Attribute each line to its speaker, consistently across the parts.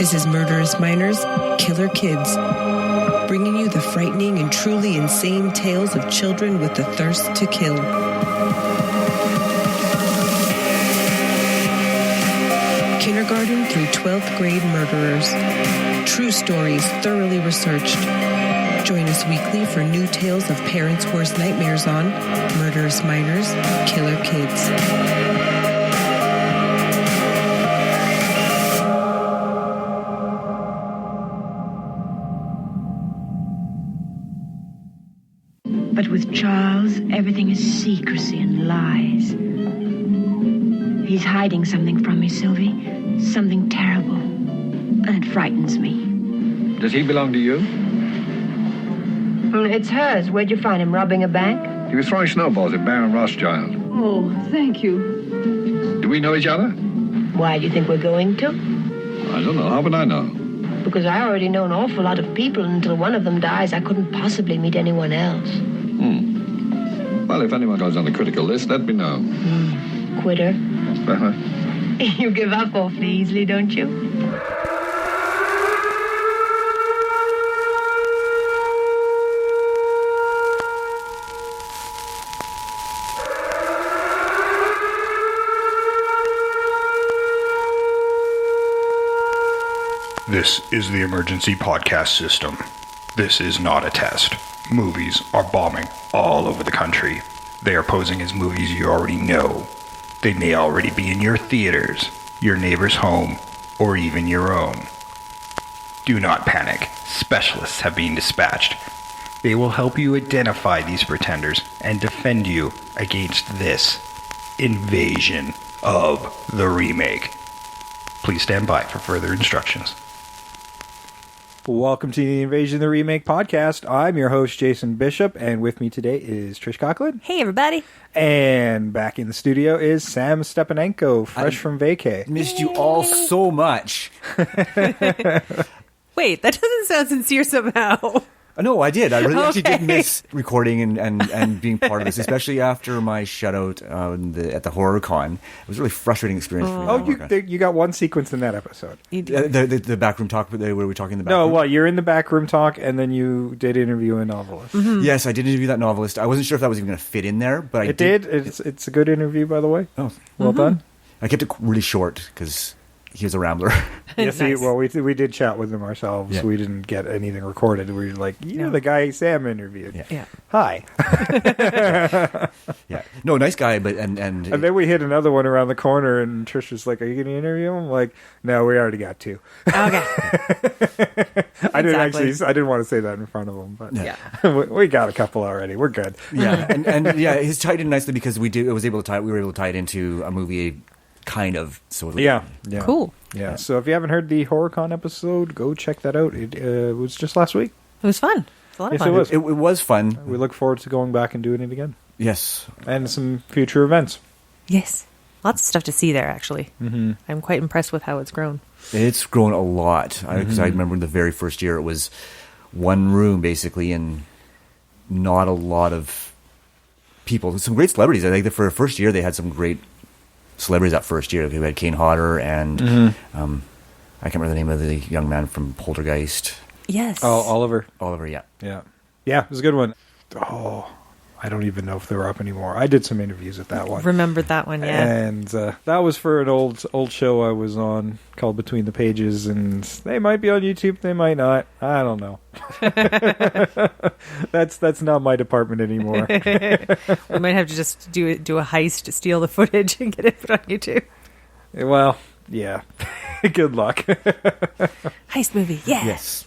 Speaker 1: This is Murderous Minors, Killer Kids, bringing you the frightening and truly insane tales of children with the thirst to kill. Kindergarten through 12th grade murderers. True stories thoroughly researched. Join us weekly for new tales of parents' worst nightmares on Murderous Minors, Killer Kids.
Speaker 2: But with Charles, everything is secrecy and lies. He's hiding something from me, Sylvie. Something terrible. And it frightens me.
Speaker 3: Does he belong to you?
Speaker 2: It's hers. Where'd you find him? Robbing a bank?
Speaker 3: He was throwing snowballs at Baron Rothschild.
Speaker 4: Oh, thank you.
Speaker 3: Do we know each other?
Speaker 2: Why do you think we're going to?
Speaker 3: I don't know. How would I know?
Speaker 2: Because I already know an awful lot of people, and until one of them dies, I couldn't possibly meet anyone else.
Speaker 3: Well, if anyone goes on the critical list, let me know.
Speaker 2: Quitter?
Speaker 3: Uh-huh.
Speaker 2: You give up awfully easily, don't you?
Speaker 5: This is the emergency podcast system. This is not a test. Movies are bombing all over the country. They are posing as movies you already know. They may already be in your theaters, your neighbor's home, or even your own. Do not panic. Specialists have been dispatched. They will help you identify these pretenders and defend you against this invasion of the remake. Please stand by for further instructions.
Speaker 6: Welcome to the Invasion of the Remake podcast. I'm your host, Jason Bishop, and with me today is Trish Coughlin.
Speaker 7: Hey, everybody.
Speaker 6: And back in the studio is Sam Stepanenko, fresh from vacay.
Speaker 8: Missed you all so much.
Speaker 7: Wait, that doesn't sound sincere somehow.
Speaker 8: No, I did. I really actually
Speaker 7: Okay.
Speaker 8: did miss recording and being part of this, especially after my shutout at the horror con. It was a really frustrating experience for me.
Speaker 6: Oh, you got one sequence in that episode.
Speaker 8: The backroom talk, where we were talking in the back
Speaker 6: No,
Speaker 8: room?
Speaker 6: well, you're in the back room talk, and then you did interview a novelist.
Speaker 8: Yes, I did interview that novelist. I wasn't sure if that was even going to fit in there, but
Speaker 6: It did. It's a good interview, by the way.
Speaker 8: Oh,
Speaker 6: Well done.
Speaker 8: I kept it really short because he was a rambler.
Speaker 6: Yes,
Speaker 7: Nice.
Speaker 6: we did chat with him ourselves.
Speaker 8: Yeah.
Speaker 6: We didn't get anything recorded. We were like, you're the guy Sam interviewed.
Speaker 8: Yeah.
Speaker 6: Hi.
Speaker 8: Yeah, no, nice guy, but and
Speaker 6: And then we hit another one around the corner, and Trish was like, "Are you going to interview him?" Like, no, we already got two.
Speaker 7: Okay.
Speaker 6: I didn't
Speaker 7: Exactly.
Speaker 6: I didn't want to say that in front of him, but
Speaker 8: Yeah.
Speaker 6: we got a couple already. We're good.
Speaker 8: yeah, and yeah, it's tied in nicely because we were able to tie it into a movie, kind of. So
Speaker 6: Yeah.
Speaker 7: Cool.
Speaker 6: Yeah. So if you haven't heard the HorrorCon episode, go check that out. It was just last week.
Speaker 7: It was fun. It's a lot of
Speaker 6: Yes,
Speaker 7: fun.
Speaker 6: it was.
Speaker 8: It was fun.
Speaker 6: We look forward to going back and doing it again,
Speaker 8: Yes.
Speaker 6: and some future events.
Speaker 7: Yes. Lots of stuff to see there, actually. Mm-hmm. I'm quite impressed with how it's grown.
Speaker 8: It's grown a lot. Because I remember the very first year it was one room, basically, and not a lot of people. Some great celebrities. I think that for the first year, they had some great celebrities that first year. We had Kane Hodder and I can't remember the name of the young man from Poltergeist.
Speaker 7: Yes.
Speaker 6: Oh, Oliver.
Speaker 8: Oliver, yeah.
Speaker 6: Yeah. It was a good one. Oh, I don't even know if they're up anymore. I did some interviews at that one.
Speaker 7: Remembered that one, yeah.
Speaker 6: And that was for an old show I was on called Between the Pages, and they might be on YouTube, they might not. I don't know. That's not my department anymore.
Speaker 7: We might have to just do a heist to steal the footage and get it put on YouTube.
Speaker 6: Well, yeah. Good luck.
Speaker 7: Heist movie, yeah.
Speaker 8: Yes.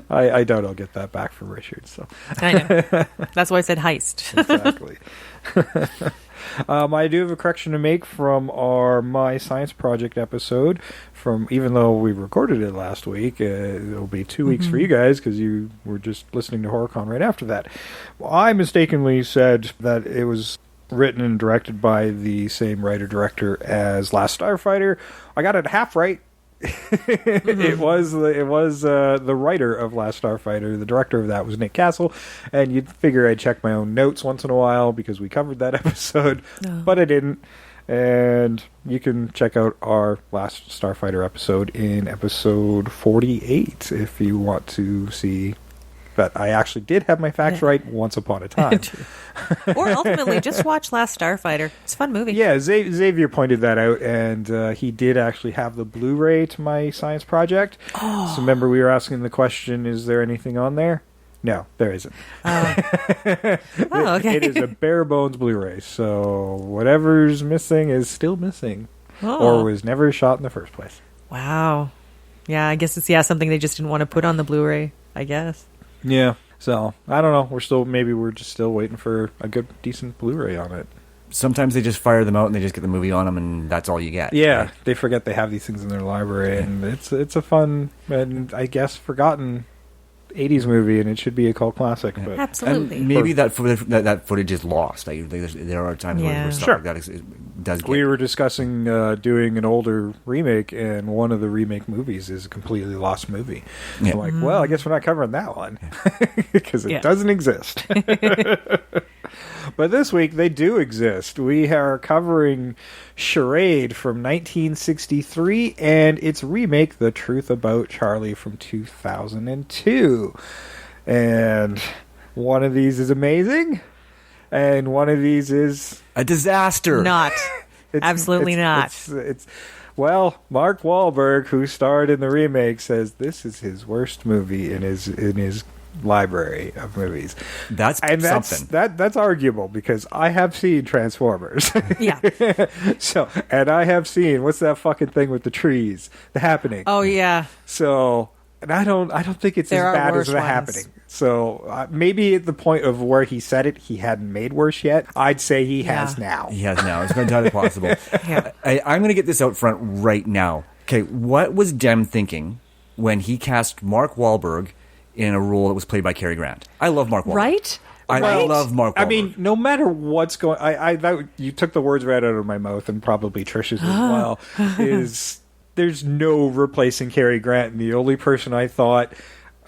Speaker 6: I doubt I'll get that back from Richard. So
Speaker 7: I know. That's why I said heist.
Speaker 6: exactly. I do have a correction to make from our My Science Project episode. Even though we recorded it last week, it'll be 2 weeks for you guys because you were just listening to HorrorCon right after that. Well, I mistakenly said that it was written and directed by the same writer-director as Last Starfighter. I got it half right. It was the writer of Last Starfighter. The director of that was Nick Castle, and you'd figure I'd check my own notes once in a while because we covered that episode, but I didn't. And you can check out our Last Starfighter episode in episode 48 if you want to see that I actually did have my facts right once upon a time.
Speaker 7: Or ultimately, just watch Last Starfighter. It's a fun movie.
Speaker 6: Yeah, Xavier pointed that out, and he did actually have the Blu-ray to my science project. So remember we were asking the question, is there anything on there? No, there isn't.
Speaker 7: Okay.
Speaker 6: It is a bare bones Blu-ray, so whatever's missing is still missing, or was never shot in the first place.
Speaker 7: Wow. Yeah, I guess it's something they just didn't want to put on the Blu-ray, I guess.
Speaker 6: Yeah, so I don't know. We're just still waiting for a good, decent Blu-ray on it.
Speaker 8: Sometimes they just fire them out and they just get the movie on them, and that's all you get.
Speaker 6: Yeah,
Speaker 8: right?
Speaker 6: They forget they have these things in their library, and it's a fun and I guess forgotten 80s movie, and it should be a cult classic. But
Speaker 7: Absolutely.
Speaker 8: And maybe that footage is lost. There are times where stuff like that does get...
Speaker 6: We were discussing doing an older remake, and one of the remake movies is a completely lost movie. Yeah. I'm like, well, I guess we're not covering that one because it doesn't exist. But this week, they do exist. We are covering Charade from 1963 and its remake, The Truth About Charlie from 2002. And one of these is amazing, and one of these is...
Speaker 8: a disaster.
Speaker 7: Not. Absolutely not.
Speaker 6: Well, Mark Wahlberg, who starred in the remake, says this is his worst movie in his library of movies.
Speaker 8: That's something.
Speaker 6: That's arguable because I have seen Transformers.
Speaker 7: Yeah.
Speaker 6: So, and I have seen what's that fucking thing with the trees, The Happening.
Speaker 7: Oh yeah.
Speaker 6: So, and I don't think it's
Speaker 7: There
Speaker 6: as bad
Speaker 7: are
Speaker 6: as The
Speaker 7: worse
Speaker 6: Happening.
Speaker 7: ones.
Speaker 6: So maybe at the point of where he said it, he hadn't made worse yet. I'd say he has now.
Speaker 8: He has now. It's entirely possible.
Speaker 7: Yeah.
Speaker 8: I'm going to get this out front right now. Okay, what was Dem thinking when he cast Mark Wahlberg in a role that was played by Cary Grant? I love Mark Wahlberg.
Speaker 7: Right?
Speaker 8: I love Mark Wahlberg.
Speaker 6: I mean, no matter what's going, you took the words right out of my mouth, and probably Trish's as well. There's no replacing Cary Grant, and the only person I thought.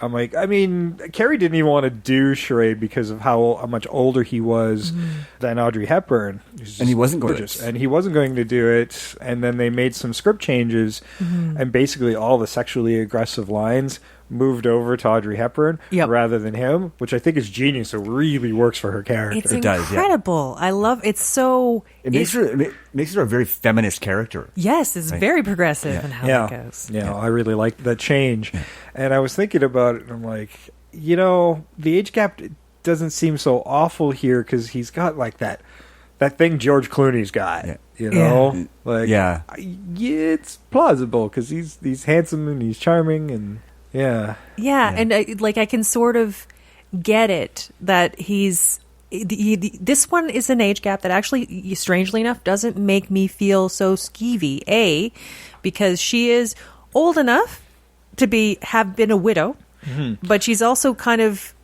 Speaker 6: I'm like, I mean, Cary didn't even want to do Charade because of how much older he was than Audrey Hepburn.
Speaker 8: And he wasn't going
Speaker 6: to. And he wasn't going to do it. And then they made some script changes, and basically all the sexually aggressive lines moved over to Audrey Hepburn rather than him, which I think is genius. It really works for her character.
Speaker 7: It's incredible. I love it. So
Speaker 8: it makes her a very feminist character.
Speaker 7: Yes, it's very progressive in how that goes.
Speaker 6: Yeah, I really liked that change. Yeah. And I was thinking about it, and I'm like, the age gap doesn't seem so awful here because he's got like that thing George Clooney's got. Yeah. It's plausible because he's handsome and he's charming and. Yeah.
Speaker 7: And I can sort of get it that he's this one is an age gap that actually, strangely enough, doesn't make me feel so skeevy. Because she is old enough to have been a widow, but she's also kind of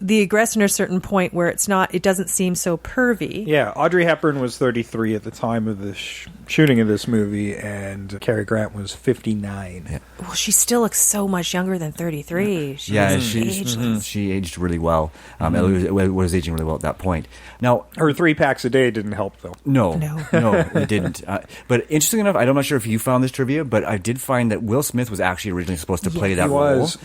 Speaker 7: the aggressor at a certain point where it doesn't seem so pervy.
Speaker 6: Yeah, Audrey Hepburn was 33 at the time of the shooting of this movie, and Cary Grant was 59.
Speaker 8: Yeah.
Speaker 7: Well, she still looks so much younger than 33.
Speaker 8: She aged really well. It was aging really well at that point. Now,
Speaker 6: her 3 packs a day didn't help, though.
Speaker 8: No, it didn't. But interesting enough, I'm not sure if you found this trivia, but I did find that Will Smith was actually originally supposed to play that role.
Speaker 6: He was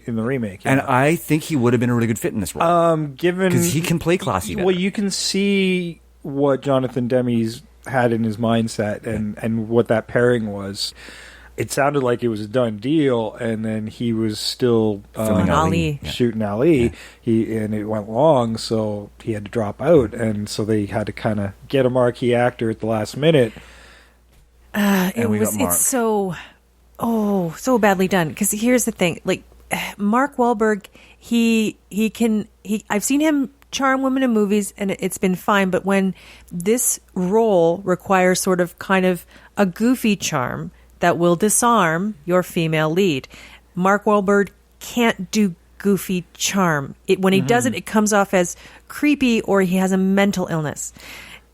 Speaker 6: in the remake. Yeah.
Speaker 8: And I think he would have been a really good fit in this role.
Speaker 6: Because
Speaker 8: he can play classy better.
Speaker 6: Well, you can see what Jonathan Demme's had in his mindset and what that pairing was. It sounded like it was a done deal, and then he was still shooting Ali. And it went long, so he had to drop out, and so they had to kind of get a marquee actor at the last minute.
Speaker 7: It's so badly done. Because here's the thing, like Mark Wahlberg, I've seen him charm women in movies, and it's been fine. But when this role requires sort of kind of a goofy charm that will disarm your female lead, Mark Wahlberg can't do goofy charm. When he does it, it comes off as creepy or he has a mental illness.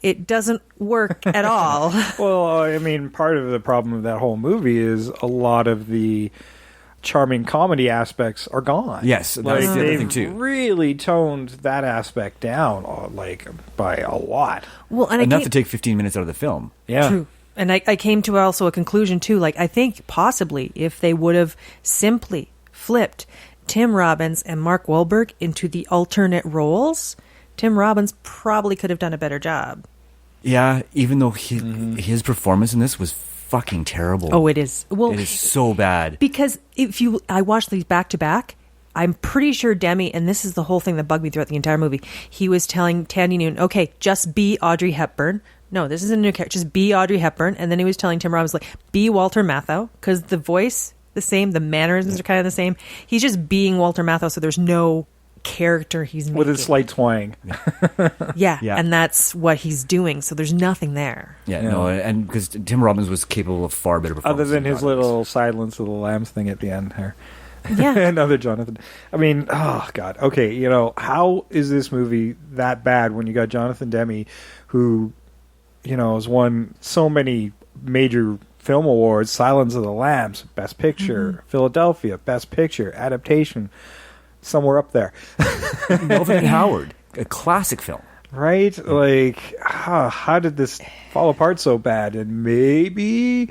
Speaker 7: it doesn't work at all.
Speaker 6: Well, I mean, part of the problem of that whole movie is a lot of the charming comedy aspects are gone.
Speaker 8: Yes, that's the other thing too.
Speaker 6: Really toned that aspect down, by a lot.
Speaker 7: Well, and
Speaker 8: Enough to take 15 minutes out of the film.
Speaker 6: Yeah.
Speaker 7: True. And I came to also a conclusion, too. Like, I think possibly if they would have simply flipped Tim Robbins and Mark Wahlberg into the alternate roles, Tim Robbins probably could have done a better job.
Speaker 8: Yeah, even though his performance in this was fucking terrible.
Speaker 7: Oh, it is. Well,
Speaker 8: it is so bad.
Speaker 7: Because I watched these back to back, I'm pretty sure Demi, and this is the whole thing that bugged me throughout the entire movie, he was telling Tandy Newton, okay, just be Audrey Hepburn. No, this isn't a new character. Just be Audrey Hepburn. And then he was telling Tim Robbins, like, be Walter Matthau, because the voice, the same, the mannerisms are kind of the same. He's just being Walter Matthau, so there's no character he's making.
Speaker 6: With his slight twang.
Speaker 7: Yeah, and that's what he's doing, so there's nothing there.
Speaker 8: Yeah, no, and because Tim Robbins was capable of far better performance.
Speaker 6: Other than his little Silence of the Lambs thing at the end there.
Speaker 7: Yeah.
Speaker 6: Another Jonathan. I mean, oh, God. Okay, how is this movie that bad when you got Jonathan Demme, who, has won so many major film awards, Silence of the Lambs, Best Picture, Philadelphia, Best Picture, Adaptation, somewhere up there.
Speaker 8: Melvin and Howard, a classic film.
Speaker 6: Right? Like, how did this fall apart so bad? And maybe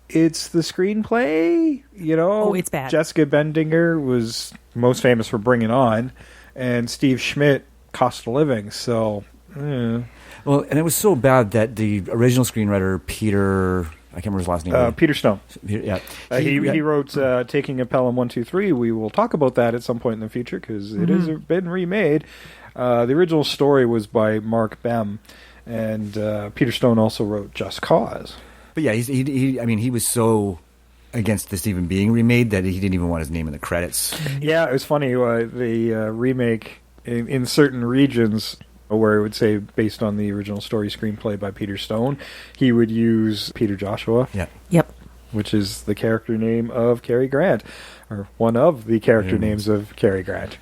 Speaker 6: it's the screenplay,
Speaker 7: Oh, it's bad.
Speaker 6: Jessica Bendinger was most famous for Bring It On, and Steve Schmidt, Cost of Living, so...
Speaker 8: Well, and it was so bad that the original screenwriter, Peter... I can't remember his last name.
Speaker 6: Peter Stone.
Speaker 8: Yeah.
Speaker 6: He wrote Taking a Pelham-123. We will talk about that at some point in the future because it has been remade. The original story was by Mark Bem, and Peter Stone also wrote Just Cause.
Speaker 8: But yeah, he was so against this even being remade that he didn't even want his name in the credits.
Speaker 6: Yeah, it was funny. The remake in certain regions where it would say based on the original story screenplay by Peter Stone, he would use Peter Joshua.
Speaker 8: Yeah.
Speaker 7: Yep.
Speaker 6: Which is the character name of Cary Grant, or one of the character names of Cary Grant.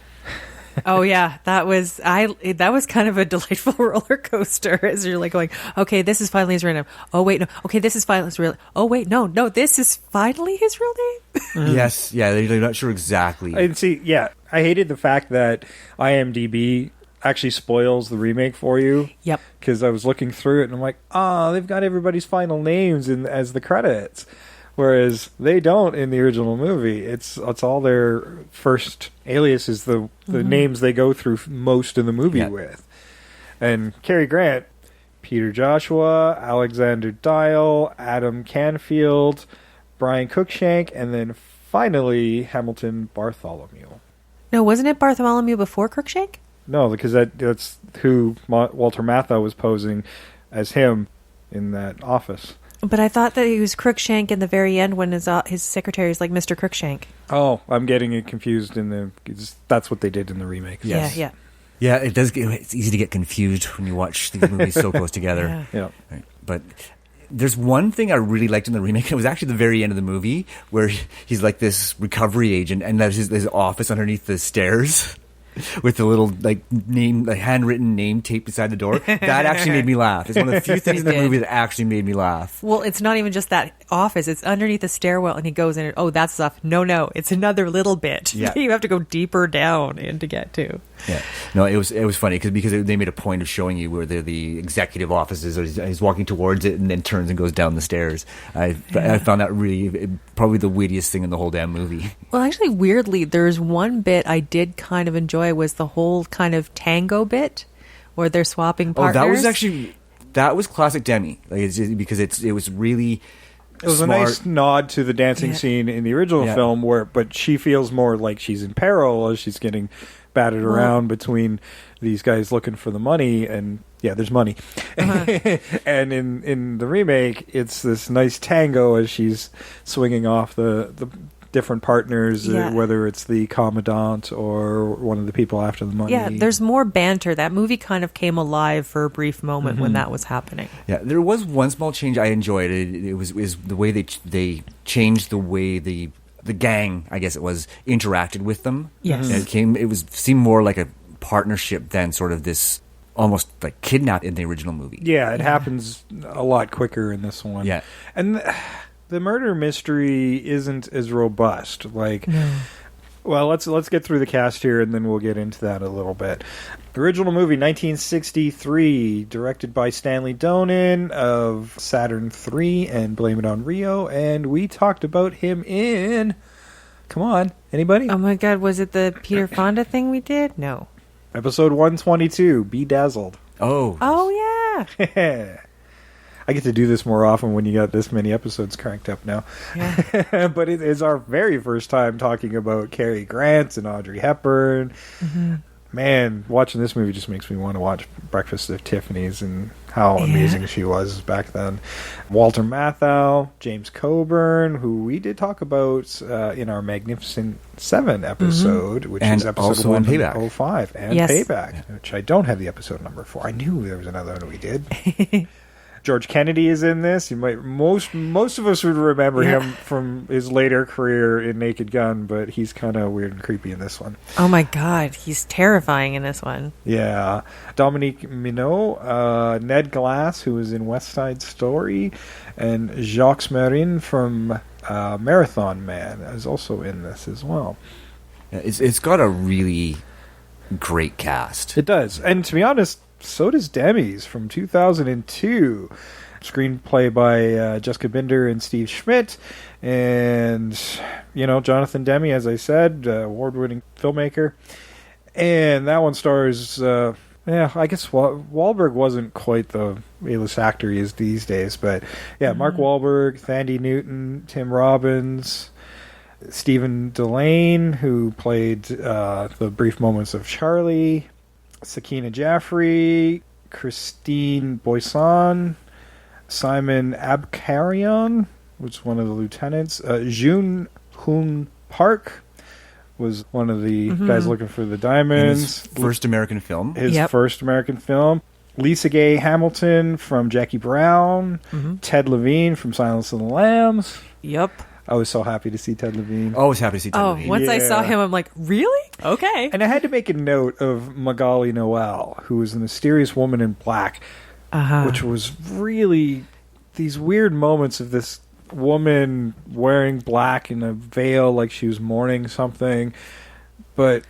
Speaker 7: Oh yeah, that was kind of a delightful roller coaster as you're like going, okay, this is finally his real name. Oh wait, no. Okay, this is finally his real. Oh wait, no, this is finally his real name.
Speaker 8: Yes, yeah, they're not sure exactly.
Speaker 6: And see, yeah, I hated the fact that IMDb actually spoils the remake for you.
Speaker 7: Yep.
Speaker 6: Because I was looking through it and I'm like, they've got everybody's final names as the credits. Whereas they don't in the original movie. It's all their first aliases, the names they go through most of the movie with. And Cary Grant, Peter Joshua, Alexander Dial, Adam Canfield, Brian Cookshank, and then finally Hamilton Bartholomew.
Speaker 7: No, wasn't it Bartholomew before Cruikshank?
Speaker 6: No, because that's who Walter Matthau was posing as him in that office.
Speaker 7: But I thought that he was Cruikshank in the very end when his secretary is like Mr. Cruikshank.
Speaker 6: Oh, I'm getting it confused that's what they did in the remake.
Speaker 8: Yes.
Speaker 7: Yeah.
Speaker 8: Yeah, it's easy to get confused when you watch these movies so close together.
Speaker 6: Yeah.
Speaker 8: Right. But there's one thing I really liked in the remake. It was actually the very end of the movie where he's like this recovery agent and there's his office underneath the stairs. With the little handwritten name taped beside the door. That actually made me laugh. It's one of the few things in the movie that actually made me laugh.
Speaker 7: Well, it's not even just that office. It's underneath the stairwell, and he goes in. Oh, that's stuff. No, it's another little bit.
Speaker 8: Yeah.
Speaker 7: You have to go deeper down in to get to.
Speaker 8: Yeah, no, it was funny because they made a point of showing you where the executive offices. He's walking towards it and then turns and goes down the stairs. I found that really probably the wittiest thing in the whole damn movie.
Speaker 7: Well, actually, weirdly, there's one bit I did kind of enjoy was the whole kind of tango bit where they're swapping partners.
Speaker 8: That was classic Demi. Because it was really.
Speaker 6: It was
Speaker 8: smart.
Speaker 6: a nice nod to the dancing scene in the original film, but she feels more like she's in peril as she's getting batted around between these guys looking for the money, and there's money. And in the remake, it's this nice tango as she's swinging off the different partners, whether it's the commandant or one of the people after the money.
Speaker 7: Yeah, there's more banter. That movie kind of came alive for a brief moment when that was happening.
Speaker 8: Yeah, there was one small change I enjoyed. It was the way they changed the way the gang, I guess it was, interacted with them.
Speaker 7: Yes.
Speaker 8: And it seemed more like a partnership than sort of this almost like kidnapped in the original movie.
Speaker 6: Yeah, it happens a lot quicker in this one.
Speaker 8: Yeah.
Speaker 6: And the murder mystery isn't as robust. Like, well, let's get through the cast here, and then we'll get into that a little bit. Original movie, 1963, directed by Stanley Donen of Saturn III and Blame It on Rio, and we talked about him in... Come on, anybody?
Speaker 7: Oh my God, was it the Peter Fonda thing we did? No.
Speaker 6: Episode 122, Bedazzled.
Speaker 7: Oh, yeah.
Speaker 6: I get to do this more often when you got this many episodes cranked up now.
Speaker 7: Yeah.
Speaker 6: But it is our very first time talking about Cary Grant and Audrey Hepburn.
Speaker 7: Mm-hmm.
Speaker 6: Man, watching this movie just makes me want to watch Breakfast at Tiffany's and how amazing she was back then. Walter Matthau, James Coburn, who we did talk about in our Magnificent Seven episode, which
Speaker 8: and
Speaker 6: is episode
Speaker 8: also in Payback.
Speaker 6: 105, and
Speaker 7: Yes.
Speaker 6: Payback, which I don't have the episode number for. I knew there was another one we did. George Kennedy is in this. You might most of us would remember him from his later career in Naked Gun, but he's kind of weird and creepy in this one.
Speaker 7: Oh my God, he's terrifying in this one.
Speaker 6: Yeah, Dominique Minot, Ned Glass, who was in West Side Story, and Jacques Marin from Marathon Man is also in this as well.
Speaker 8: It's got a really great cast.
Speaker 6: It does, and to be honest, so does Demi's from 2002. Screenplay by Jessica Binder and Steve Schmidt. And, Jonathan Demme, as I said, award-winning filmmaker. And that one stars, I guess Wahlberg wasn't quite the A-list actor he is these days. But, Mark Wahlberg, Thandie Newton, Tim Robbins, Stephen Delane, who played the brief moments of Charlie, Sakina Jaffrey, Christine Boisson, Simon Abkarian was one of the lieutenants. Jun Hoon Park was one of the guys looking for the diamonds.
Speaker 8: His first American film.
Speaker 6: First American film. Lisa Gay Hamilton from Jackie Brown. Ted Levine from Silence of the Lambs.
Speaker 7: Yep.
Speaker 6: I was so happy to see Ted Levine.
Speaker 8: Always happy to see Ted Levine.
Speaker 7: Once I saw him, I'm like, really? Okay.
Speaker 6: And I had to make a note of Magali Noel, who was the mysterious woman in black, which was really these weird moments of this woman wearing black in a veil like she was mourning something. But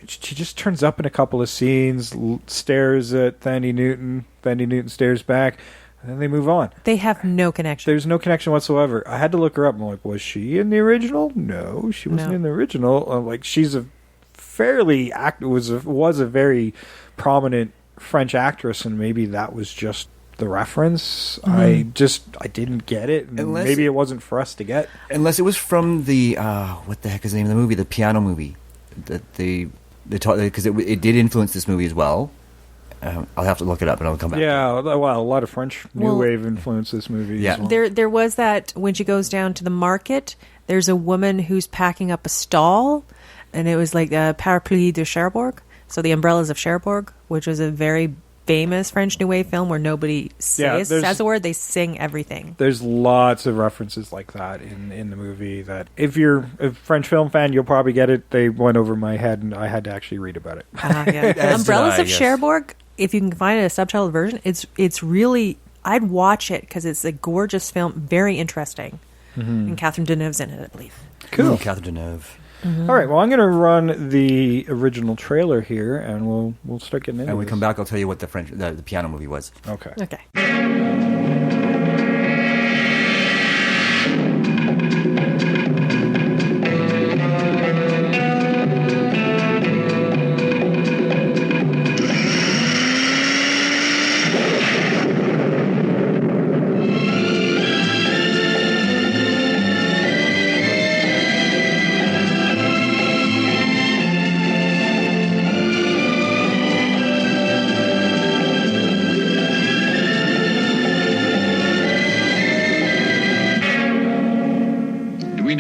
Speaker 6: she just turns up in a couple of scenes, stares at Thandie Newton. Thandie Newton stares back. And then they move on.
Speaker 7: They have no connection.
Speaker 6: There's no connection whatsoever. I had to look her up. I'm like, was she in the original? No, she wasn't in the original. She's a fairly was a very prominent French actress, and maybe that was just the reference. I didn't get it. Maybe it wasn't for us to get.
Speaker 8: Unless it was from the what the heck is the name of the movie? The piano movie. That because it did influence this movie as well. I'll have to look it up and I'll come back.
Speaker 6: Yeah, well, a lot of French New Wave influenced this movie.
Speaker 8: Yeah,
Speaker 6: as well.
Speaker 7: There was that when she goes down to the market. There's a woman who's packing up a stall, and it was like Parapluie de Cherbourg, so the Umbrellas of Cherbourg, which was a very famous French New Wave film where nobody says a word, they sing everything.
Speaker 6: There's lots of references like that in the movie that if you're a French film fan, you'll probably get it. They went over my head, and I had to actually read about it.
Speaker 7: Umbrellas of Cherbourg, if you can find a subtitled version, it's really, I'd watch it because it's a gorgeous film, very interesting. And Catherine Deneuve's in it, I believe.
Speaker 6: Cool.
Speaker 8: Catherine Deneuve.
Speaker 6: All right, well, I'm going to run the original trailer here, and we'll start getting into it.
Speaker 8: And when we come back, I'll tell you what the piano movie was.
Speaker 6: Okay.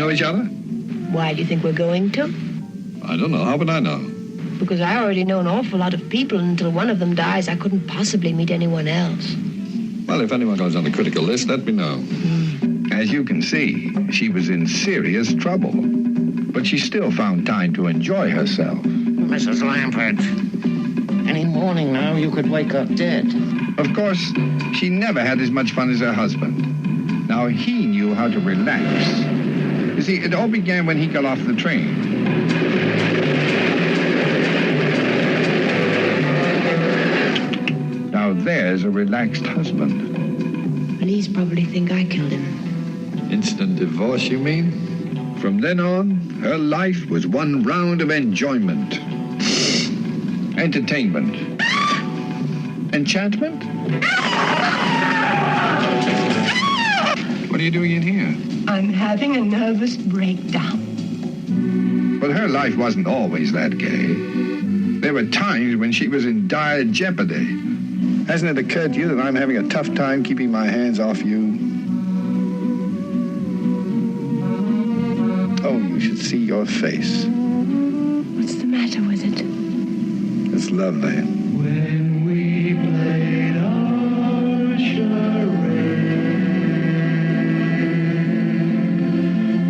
Speaker 3: Each other?
Speaker 2: Why do you think we're going to?
Speaker 3: I don't know. How would I know?
Speaker 2: Because I already know an awful lot of people, and until one of them dies, I couldn't possibly meet anyone else.
Speaker 3: Well, if anyone goes on the critical list, let me know.
Speaker 9: As you can see, she was in serious trouble. But she still found time to enjoy herself.
Speaker 10: Mrs. Lambert, Any morning now, you could wake up dead.
Speaker 9: Of course, she never had as much fun as her husband. Now, he knew how to relax. You see, it all began when he got off the train. Now, there's a relaxed husband.
Speaker 2: Police probably think I killed him.
Speaker 3: Instant divorce, you mean?
Speaker 9: From then on, her life was one round of enjoyment. Entertainment. Enchantment?
Speaker 3: What are you doing in here?
Speaker 2: I'm having a nervous breakdown.
Speaker 9: But her life wasn't always that gay. There were times when she was in dire jeopardy. Hasn't it occurred to you that I'm having a tough time keeping my hands off you? Oh, you should see your face.
Speaker 2: What's the matter with it?
Speaker 9: It's lovely.
Speaker 11: When we played our charade,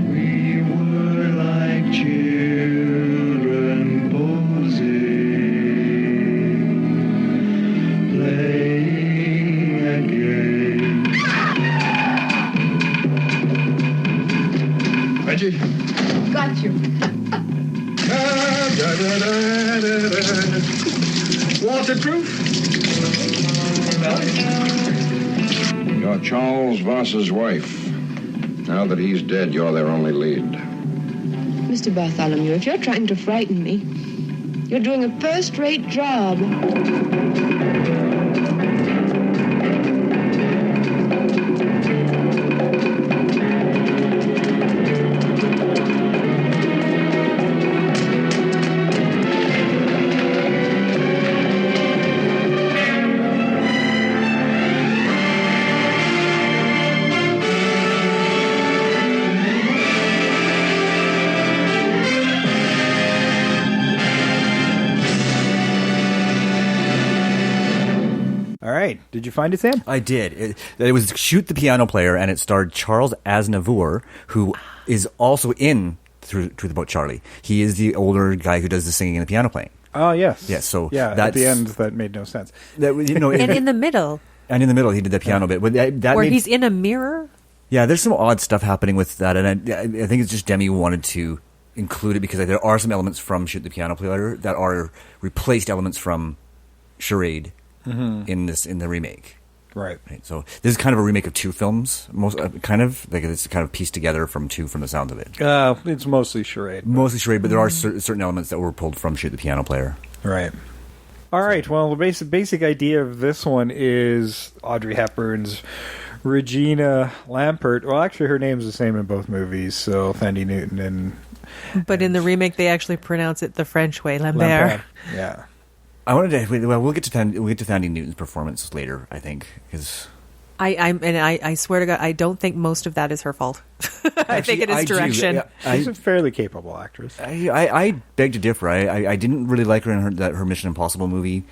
Speaker 11: we were like children posing, playing a game.
Speaker 9: Reggie?
Speaker 2: Got you.
Speaker 9: Waterproof?
Speaker 3: You're Charles Voss's wife. Now that he's dead, you're their only lead.
Speaker 2: Mr. Bartholomew, if you're trying to frighten me, you're doing a first-rate job.
Speaker 6: Did you find it, Sam?
Speaker 8: I did. It was Shoot the Piano Player, and it starred Charles Aznavour, who is also in Truth About Charlie. He is the older guy who does the singing and the piano playing.
Speaker 6: Oh, yes.
Speaker 8: Yes, so
Speaker 6: at the end, that made no sense.
Speaker 8: That, you know,
Speaker 7: And in the middle.
Speaker 8: And in the middle, he did the piano bit. But
Speaker 7: Where he's in a mirror?
Speaker 8: Yeah, there's some odd stuff happening with that, and I think it's just Demi wanted to include it because there are some elements from Shoot the Piano Player that are replaced elements from Charade in the remake.
Speaker 6: Right.
Speaker 8: So this is kind of a remake of two films, it's kind of pieced together from two from the sound of it.
Speaker 6: It's mostly Charade.
Speaker 8: Mostly Charade, but there are certain elements that were pulled from Shoot the Piano Player.
Speaker 6: Right. All right. Well, the basic idea of this one is Audrey Hepburn's Regina Lampert. Well, actually, her name's the same in both movies. So Thandie Newton
Speaker 7: But in the remake, they actually pronounce it the French way, Lambert.
Speaker 6: Yeah.
Speaker 8: I wanted to. Well, we'll get to Thandie Newton's performance later, I think, because
Speaker 7: I swear to God, I don't think most of that is her fault. I think it is direction.
Speaker 6: She's a fairly capable actress.
Speaker 8: I beg to differ. I didn't really like her in her Mission Impossible movie.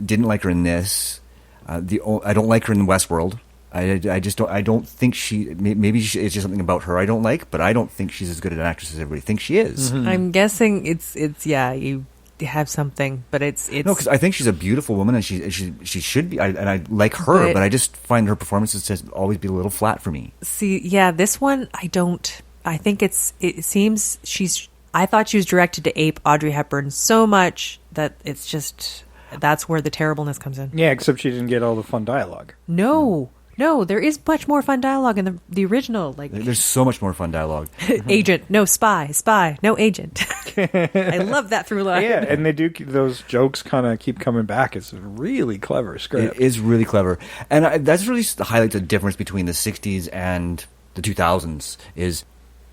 Speaker 8: Didn't like her in this. I don't like her in Westworld. I just don't. I don't think she. Maybe it's just something about her I don't like, but I don't think she's as good an actress as everybody thinks she is.
Speaker 7: Mm-hmm. I'm guessing it's you have something, but it's
Speaker 8: no, because I think she's a beautiful woman and she should be. And I like her, but I just find her performances to always be a little flat for me.
Speaker 7: See, yeah, this one I don't. I think it seems she's. I thought she was directed to ape Audrey Hepburn so much that it's just that's where the terribleness comes in.
Speaker 6: Yeah, except she didn't get all the fun dialogue.
Speaker 7: No, there is much more fun dialogue in the original. Like
Speaker 8: there's so much more fun dialogue.
Speaker 7: Agent, no spy, no agent. I love that through line.
Speaker 6: Yeah, and they do those jokes kind of keep coming back. It's a really clever script.
Speaker 8: It is really clever, and that's really highlights the difference between the '60s and the 2000s. Is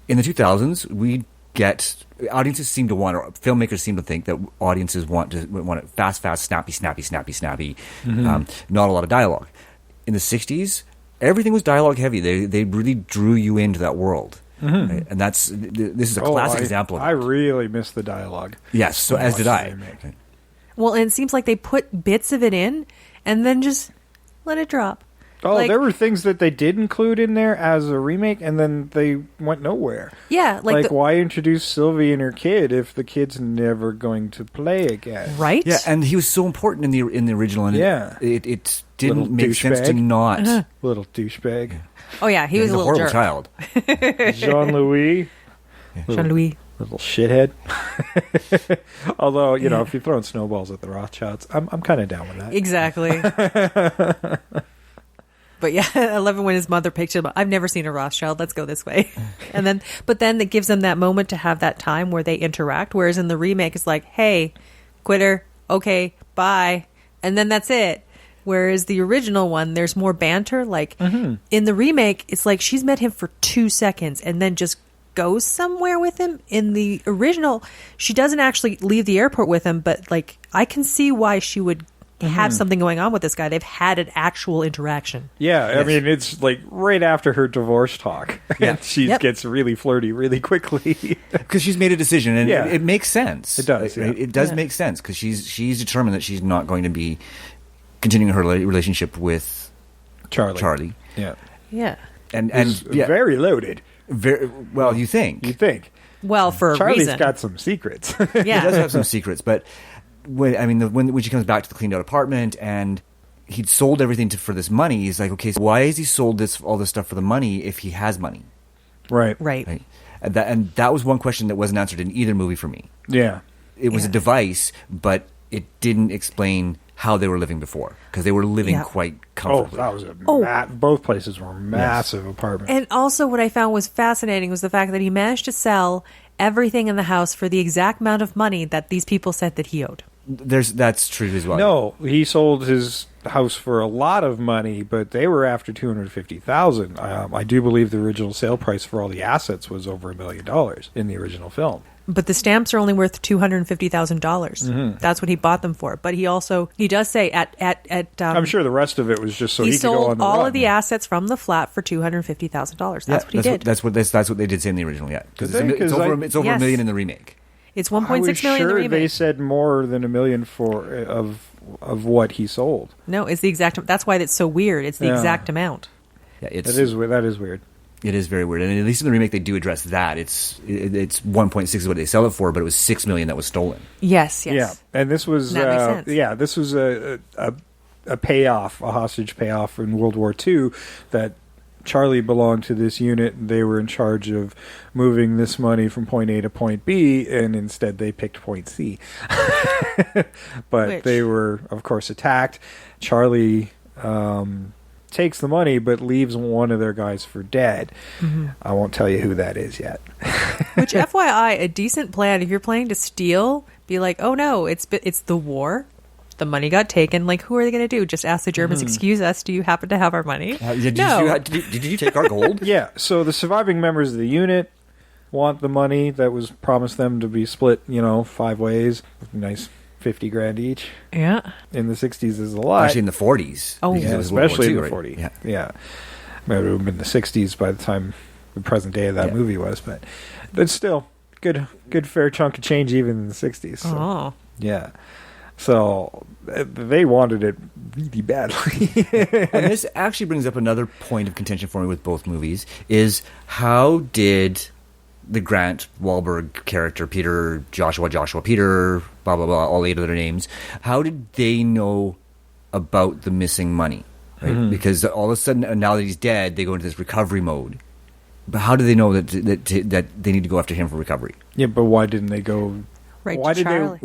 Speaker 8: in the 2000s we get audiences seem to want, or filmmakers seem to think that audiences want it fast, snappy. Not a lot of dialogue. In the 60s, everything was dialogue heavy. They really drew you into that world. Mm-hmm. Right? And this is a classic example of it.
Speaker 6: I really miss the dialogue.
Speaker 8: Yes, so as did I.
Speaker 7: Well, and it seems like they put bits of it in and then just let it drop.
Speaker 6: Oh,
Speaker 7: Like-
Speaker 6: there were things that they did include in there as a remake, and then they went nowhere.
Speaker 7: Yeah, like the-
Speaker 6: why introduce Sylvie and her kid if the kid's never going to play again?
Speaker 7: right?
Speaker 8: Yeah, and he was so important in the original, and
Speaker 6: Yeah.
Speaker 8: it
Speaker 6: Little
Speaker 8: didn't make sense to
Speaker 6: douchebag.
Speaker 8: not.
Speaker 6: Little douchebag.
Speaker 7: Oh yeah, he was
Speaker 8: He's
Speaker 7: a
Speaker 8: a
Speaker 7: little
Speaker 8: horrible
Speaker 7: jerk.
Speaker 8: child.
Speaker 6: Jean-Louis.
Speaker 7: Jean-Louis.
Speaker 6: Little shithead. Although, if you're throwing snowballs at the Rothschilds, I'm kind of down with that.
Speaker 7: Exactly. But yeah, I love it when his mother picks him up. I've never seen a Rothschild. Let's go this way. But then it gives them that moment to have that time where they interact. Whereas in the remake, it's like, hey, quitter, okay, bye. And then that's it. Whereas the original one, there's more banter. Like in the remake, it's like she's met him for 2 seconds and then just goes somewhere with him. In the original, she doesn't actually leave the airport with him, but like I can see why she would have something going on with this guy. They've had an actual interaction.
Speaker 6: Yeah,
Speaker 8: Yes.
Speaker 6: I mean, it's like right after her divorce talk.
Speaker 8: Yeah.
Speaker 6: And she gets really flirty really quickly.
Speaker 8: Because she's made a decision, and
Speaker 6: Yeah.
Speaker 8: it makes sense.
Speaker 6: It does, yeah.
Speaker 8: It does make sense, because she's determined that she's not going to be continuing her relationship with Charlie.
Speaker 6: Yeah.
Speaker 7: Yeah.
Speaker 8: And
Speaker 6: It's
Speaker 8: yeah,
Speaker 6: very loaded.
Speaker 8: very well. You think
Speaker 6: You think.
Speaker 7: Well, for a
Speaker 6: Charlie's
Speaker 7: reason.
Speaker 6: got some secrets.
Speaker 8: he
Speaker 7: Yeah.
Speaker 8: does have some secrets, but when she comes back to the cleaned out apartment and he'd sold everything for this money, he's like, okay, so why has he sold all this stuff for the money if he has money?
Speaker 6: Right.
Speaker 7: Right.
Speaker 8: And that was one question that wasn't answered in either movie for me.
Speaker 6: Yeah.
Speaker 8: It was a device, but it didn't explain how they were living before, because they were living quite
Speaker 6: Oh,
Speaker 8: comfortably.
Speaker 6: that was both places were massive apartments.
Speaker 7: And also what I found was fascinating was the fact that he managed to sell everything in the house for the exact amount of money that these people said that he owed.
Speaker 8: That's true as well.
Speaker 6: No, he sold his house for a lot of money, but they were after $250,000. I do believe the original sale price for all the assets was over $1 million in the original film.
Speaker 7: But the stamps are only worth $250,000. That's what he bought them for. But he does say
Speaker 6: I'm sure the rest of it was just so
Speaker 7: he
Speaker 6: he could go on
Speaker 7: sold
Speaker 6: the
Speaker 7: all
Speaker 6: run.
Speaker 7: of the assets from the flat for $250,000. That's what he did.
Speaker 8: That's what they did say in the original. Yeah, because
Speaker 6: Did they?
Speaker 8: it's over
Speaker 7: Yes.
Speaker 8: $1 million in the remake.
Speaker 7: It's
Speaker 6: I
Speaker 7: 1.6
Speaker 6: was
Speaker 7: million in the
Speaker 6: sure
Speaker 7: remake.
Speaker 6: they said more than $1 million of what he sold.
Speaker 7: No, it's the exact. That's why it's so weird. It's the
Speaker 6: Yeah.
Speaker 7: exact amount.
Speaker 8: Yeah,
Speaker 6: That is weird.
Speaker 8: It is very weird, and at least in the remake they do address that. It's 1.6 is what they sell it for, but it was $6 million that was stolen.
Speaker 7: Yes.
Speaker 6: Yeah, and this was
Speaker 7: That makes sense.
Speaker 6: yeah, this was a payoff, a hostage payoff in World War II that Charlie belonged to this unit, and they were in charge of moving this money from point A to point B, and instead they picked point C. But they were, of course, attacked. Charlie takes the money, but leaves one of their guys for dead. I won't tell you who that is yet.
Speaker 7: Which, FYI, a decent plan. If you're planning to steal, be like, oh no, it's the war. The money got taken. Like, who are they going to do? Just ask the Germans, excuse us, do you happen to have our money?
Speaker 8: Did you take our gold?
Speaker 6: Yeah, so the surviving members of the unit want the money that was promised them to be split, 5 ways. Nice $50,000 each.
Speaker 7: Yeah.
Speaker 6: In the 60s is a lot.
Speaker 8: Actually, in the 40s.
Speaker 7: Oh,
Speaker 8: because
Speaker 6: yeah,
Speaker 8: it was World War
Speaker 6: especially in
Speaker 8: II,
Speaker 6: the
Speaker 8: right?
Speaker 6: 40s. Yeah. Maybe it would have been the 60s by the time the present day of that movie was, but still, good fair chunk of change even in the 60s. So,
Speaker 7: Oh.
Speaker 6: yeah. So they wanted it really badly.
Speaker 8: And this actually brings up another point of contention for me with both movies, is how did the Grant Wahlberg character, Joshua, Peter, blah, blah, blah, all 8 of their names, how did they know about the missing money? Right? Because all of a sudden, now that he's dead, they go into this recovery mode. But how do they know that they need to go after him for recovery?
Speaker 6: Yeah, but why didn't they go...
Speaker 7: Right
Speaker 6: Why
Speaker 7: to
Speaker 6: did
Speaker 7: Charlie.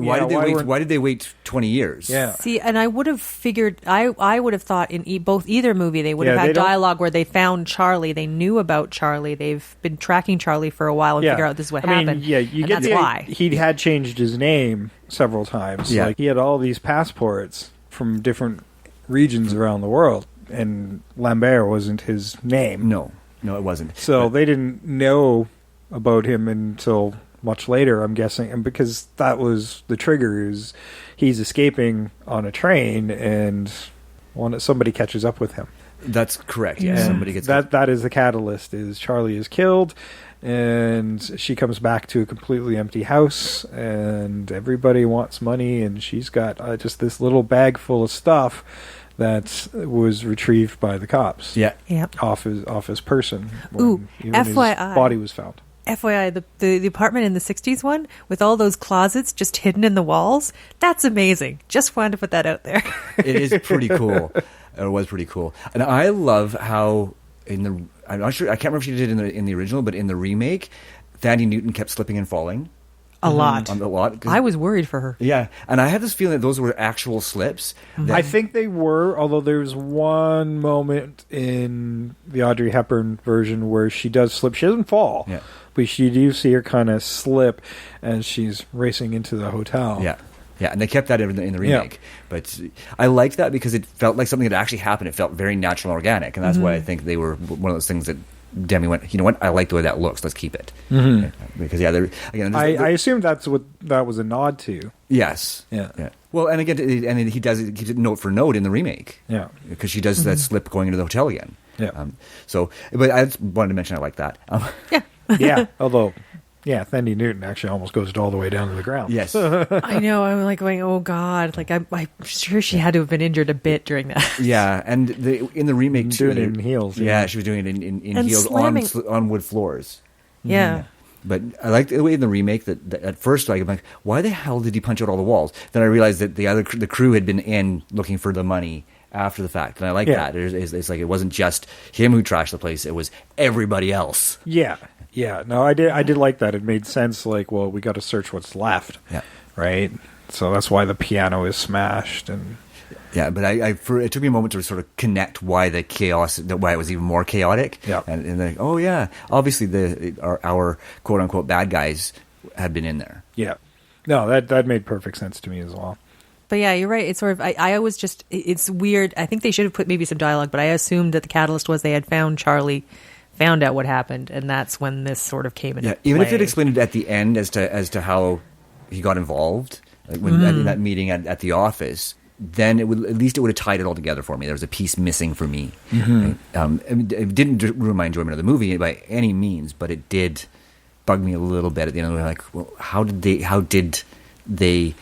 Speaker 8: Why did they wait 20 years?
Speaker 6: Yeah.
Speaker 7: See, and I would have figured, I would have thought in either movie they would have had dialogue where they found Charlie, they knew about Charlie, they've been tracking Charlie for a while and figure out this is what happened.
Speaker 6: Yeah, you
Speaker 7: and
Speaker 6: get
Speaker 7: that's why.
Speaker 6: He had changed his name several times.
Speaker 8: Yeah.
Speaker 6: Like, he had all these passports from different regions around the world, and Lambert wasn't his name.
Speaker 8: No, it wasn't.
Speaker 6: So they didn't know about him until much later, I'm guessing, and because that was the trigger, is he's escaping on a train and somebody catches up with him.
Speaker 8: That's correct. Yeah,
Speaker 6: And
Speaker 8: somebody gets
Speaker 6: that is the catalyst. Is Charlie is killed, and she comes back to a completely empty house, and everybody wants money, and she's got just this little bag full of stuff that was retrieved by the cops.
Speaker 8: Yeah.
Speaker 7: Yep.
Speaker 6: Off his person.
Speaker 7: Ooh,
Speaker 6: even
Speaker 7: FYI.
Speaker 6: his body was found.
Speaker 7: FYI, the apartment in the 60s one, with all those closets just hidden in the walls, that's amazing. Just wanted to put that out there.
Speaker 8: It is pretty cool. It was pretty cool. And I love how I'm not sure, I can't remember if she did it in the original, but in the remake, Thandie Newton kept slipping and falling.
Speaker 7: A lot.
Speaker 8: A lot.
Speaker 7: I was worried for her.
Speaker 8: Yeah, and I had this feeling that those were actual slips.
Speaker 6: I think they were, although there's one moment in the Audrey Hepburn version where she does slip. She doesn't fall,
Speaker 8: Yeah.
Speaker 6: but you do see her kind of slip as she's racing into the hotel.
Speaker 8: Yeah. Yeah, and they kept that in the remake. But I liked that because it felt like something that actually happened. It felt very natural and organic, and that's why I think they were one of those things that Demi went, you know what, I like the way that looks, let's keep it. Because,
Speaker 6: I assume that's what that was a nod to.
Speaker 8: Yes.
Speaker 6: Yeah.
Speaker 8: Well, and again, he does it note for note in the remake.
Speaker 6: Yeah.
Speaker 8: Because she does that slip going into the hotel again.
Speaker 6: Yeah.
Speaker 8: But I just wanted to mention I like that.
Speaker 6: Yeah. Although, Thandie Newton actually almost goes all the way down to the ground.
Speaker 8: Yes.
Speaker 7: I know. I'm like going, oh God! Like I'm sure she had to have been injured a bit during that.
Speaker 8: Yeah, and in the remake too,
Speaker 6: doing it in heels.
Speaker 8: Yeah, she was doing it in heels
Speaker 7: slamming.
Speaker 8: on wood floors.
Speaker 7: Yeah.
Speaker 8: But I liked the way in the remake that at first I'm like, why the hell did he punch out all the walls? Then I realized that the crew had been in looking for the money after the fact, and I like that. It's like it wasn't just him who trashed the place; it was everybody else.
Speaker 6: Yeah. Yeah, no, I did like that. It made sense. Like, well, we got to search what's left.
Speaker 8: Yeah.
Speaker 6: Right. So that's why the piano is smashed, and
Speaker 8: yeah. But it took me a moment to sort of connect why the chaos, why it was even more chaotic.
Speaker 6: Yeah.
Speaker 8: And then, oh yeah, obviously our quote unquote bad guys had been in there.
Speaker 6: Yeah. No, that made perfect sense to me as well.
Speaker 7: But yeah, you're right. It's sort of, I always just, it's weird. I think they should have put maybe some dialogue, but I assumed that the catalyst was they had found Charlie, found out what happened, and that's when this sort of came into play.
Speaker 8: Even if it explained it at the end as to how he got involved, like when in that meeting at the office, then it would have tied it all together for me. There was a piece missing for me. Right? It didn't ruin my enjoyment of the movie by any means, but it did bug me a little bit at the end of the way. Like, well, how did they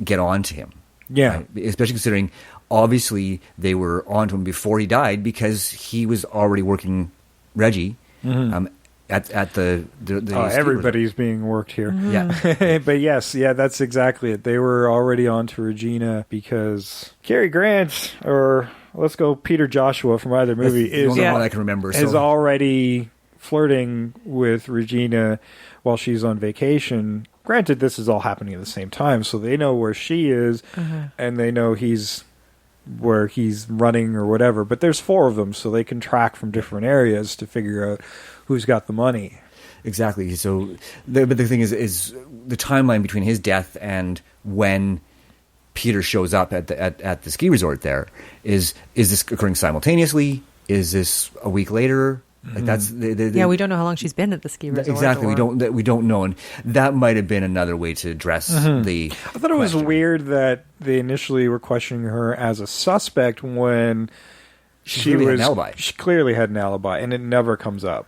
Speaker 8: get on to him?
Speaker 6: Yeah,
Speaker 8: right? Especially considering obviously they were on to him before he died because he was already working Reggie at the
Speaker 6: everybody's being worked here.
Speaker 8: Yeah.
Speaker 6: But yes, that's exactly it. They were already on to Regina because Cary Grant, or let's go Peter Joshua from either movie,
Speaker 8: the only one I can remember,
Speaker 6: is already flirting with Regina while she's on vacation. Granted, this is all happening at the same time, so they know where she is, and they know where he's running or whatever. But there's 4 of them, so they can track from different areas to figure out who's got the money.
Speaker 8: Exactly. So, but the thing is the timeline between his death and when Peter shows up at the ski resort there is this occurring simultaneously? Is this a week later? Like that's
Speaker 7: we don't know how long she's been at the ski resort.
Speaker 8: Exactly, we don't know, and that might have been another way to address the.
Speaker 6: I thought it was weird that they initially were questioning her as a suspect when she
Speaker 8: had an alibi.
Speaker 6: She clearly had an alibi, and it never comes up.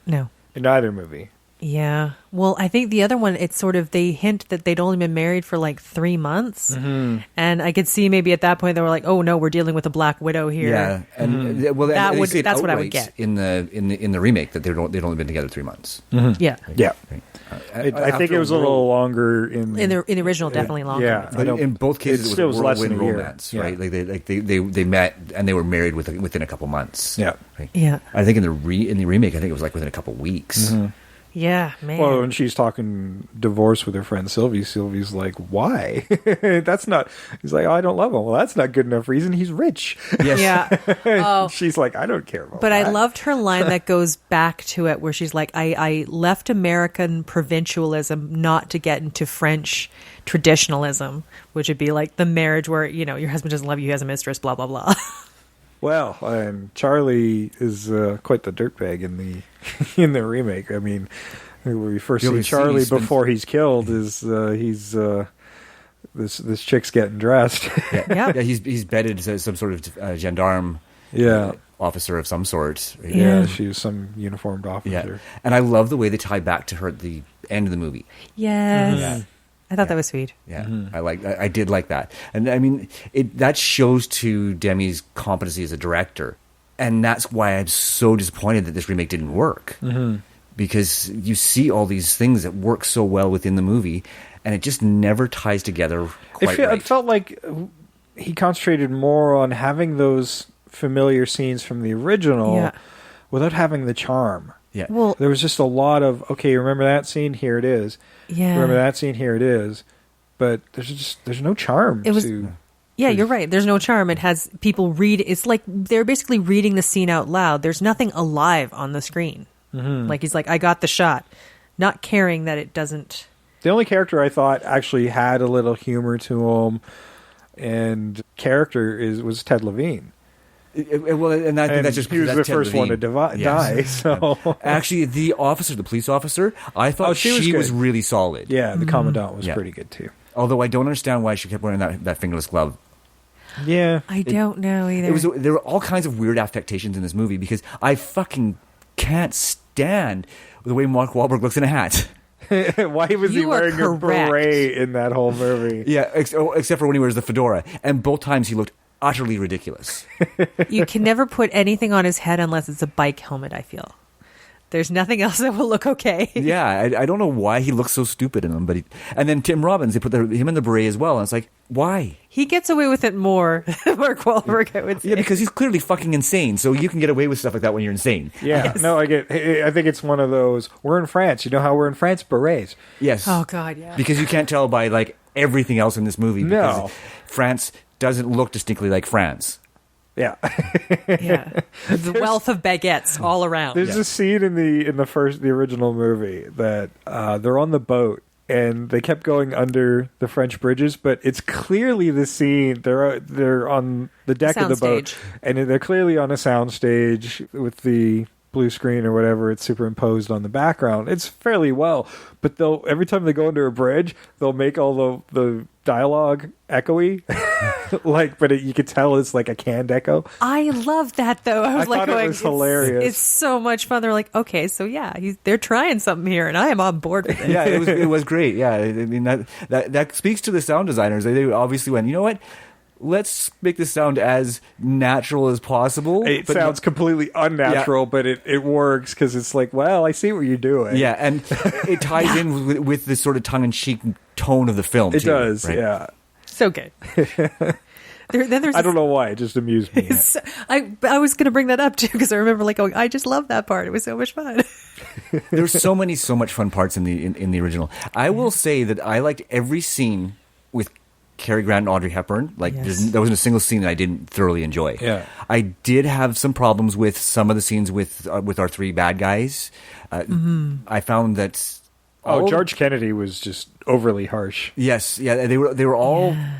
Speaker 7: No,
Speaker 6: in either movie.
Speaker 7: Yeah. Well, I think the other one, it's sort of, they hint that they'd only been married for like 3 months. And I could see maybe at that point they were like, oh no, we're dealing with a Black Widow here.
Speaker 8: Yeah. And well,
Speaker 7: that's what I would get.
Speaker 8: In the remake that they'd only been together 3 months.
Speaker 7: Yeah.
Speaker 6: Yeah. I think it was a little longer in
Speaker 7: the original, definitely longer.
Speaker 6: Yeah.
Speaker 8: But in both cases it was a whirlwind romance,
Speaker 6: yeah.
Speaker 8: right? Like they met and they were married within a couple months.
Speaker 6: Yeah.
Speaker 8: Right?
Speaker 7: Yeah.
Speaker 8: I think in the remake, I think it was like within a couple weeks.
Speaker 7: Yeah, man.
Speaker 6: Well, when she's talking divorce with her friend Sylvie's like, why? That's not... He's like, oh, I don't love him. Well, that's not good enough reason. He's rich.
Speaker 8: Yes.
Speaker 7: Yeah.
Speaker 6: She's like, I don't care about
Speaker 7: but
Speaker 6: that.
Speaker 7: I loved her line that goes back to it where she's like, I left American provincialism not to get into French traditionalism, which would be like the marriage where, you know, your husband doesn't love you, he has a mistress, blah, blah, blah.
Speaker 6: Well, and Charlie is quite the dirtbag in the remake. I mean, when we first see Charlie before he's killed, is this chick's getting dressed.
Speaker 8: Yeah, he's bedded as some sort of gendarme. Officer of some sort.
Speaker 6: Yeah, she was some uniformed officer.
Speaker 8: Yeah. And I love the way they tie back to her at the end of the movie.
Speaker 7: Yes. I thought that was sweet.
Speaker 8: Yeah, I did like that, and I mean that shows to Demi's competency as a director, and that's why I'm so disappointed that this remake didn't work, because you see all these things that work so well within the movie, and it just never ties together quite right.
Speaker 6: It felt like he concentrated more on having those familiar scenes from the original without having the charm.
Speaker 8: Yeah.
Speaker 7: Well,
Speaker 6: There was just a lot of, okay, remember that scene? Here it is.
Speaker 7: yeah.
Speaker 6: Remember that scene? Here it is. But there's no charm
Speaker 7: It was-
Speaker 6: to...
Speaker 7: Yeah, you're right. There's no charm. It has people read. It's like they're basically reading the scene out loud. There's nothing alive on the screen. Like he's like, I got the shot, not caring that it doesn't.
Speaker 6: The only character I thought actually had a little humor to him and character was Ted Levine.
Speaker 8: Well, and I think that's just
Speaker 6: he was
Speaker 8: that's
Speaker 6: the
Speaker 8: Ted
Speaker 6: first one to
Speaker 8: Levine.
Speaker 6: die. So
Speaker 8: Actually, the police officer, I thought
Speaker 6: she was good.
Speaker 8: really solid.
Speaker 6: yeah, the commandant was pretty good too.
Speaker 8: Although I don't understand why she kept wearing that fingerless glove.
Speaker 6: Yeah,
Speaker 7: I don't know either.
Speaker 8: There were all kinds of weird affectations in this movie because I fucking can't stand the way Mark Wahlberg looks in a hat.
Speaker 6: why was he
Speaker 7: You are
Speaker 6: wearing a
Speaker 7: correct.
Speaker 6: beret in that whole movie?
Speaker 8: Yeah, except for when he wears the fedora, and both times he looked utterly ridiculous.
Speaker 7: You can never put anything on his head unless it's a bike helmet, I feel. There's nothing else that will look okay.
Speaker 8: Yeah, I don't know why he looks so stupid in them, but and then Tim Robbins, they put him in the beret as well, and it's like, why?
Speaker 7: He gets away with it more than Mark Wahlberg, I would say.
Speaker 8: Yeah, because he's clearly fucking insane, so you can get away with stuff like that when you're insane.
Speaker 6: Yeah,
Speaker 7: Yes.
Speaker 6: no, I think it's one of those. We're in France. You know how we're in France? Berets.
Speaker 8: Yes.
Speaker 7: Oh, God, yeah.
Speaker 8: Because you can't tell by like everything else in this movie. Because
Speaker 6: No.
Speaker 8: France doesn't look distinctly like France.
Speaker 6: Yeah.
Speaker 7: Yeah. The wealth of baguettes all around.
Speaker 6: There's a scene in the original movie that they're on the boat and they kept going under the French bridges, but it's clearly the scene they're on the deck of the boat,
Speaker 7: Soundstage.
Speaker 6: and they're clearly on a soundstage with the blue screen or whatever. It's superimposed on the background. It's fairly well, but they'll every time they go under a bridge, they'll make all the dialogue echoey. But you could tell it's like a canned echo.
Speaker 7: I love that, though. I was
Speaker 6: I
Speaker 7: like,
Speaker 6: thought it
Speaker 7: going,
Speaker 6: was hilarious.
Speaker 7: It's so much fun. They're like, okay, so yeah, they're trying something here, and I am on board with it.
Speaker 8: Yeah, it was great. Yeah, I mean that speaks to the sound designers. They obviously went, you know what? Let's make this sound as natural as possible.
Speaker 6: It sounds completely unnatural, but it works because it's like, well, I see what you're doing.
Speaker 8: Yeah, and it ties in with the sort of tongue-in-cheek tone of the film.
Speaker 6: It
Speaker 8: too,
Speaker 6: does,
Speaker 8: right?
Speaker 6: yeah.
Speaker 7: So good. Then there's
Speaker 6: I don't know why. It just amused me.
Speaker 7: I was going to bring that up too because I remember like going, I just love that part. It was so much fun.
Speaker 8: There's so much fun parts in the original. I will say that I liked every scene with Cary Grant and Audrey Hepburn. Like there wasn't a single scene that I didn't thoroughly enjoy.
Speaker 6: Yeah.
Speaker 8: I did have some problems with some of the scenes with our three bad guys. I found that.
Speaker 6: George Kennedy was just overly harsh.
Speaker 8: Yes, yeah, they were all. Yeah.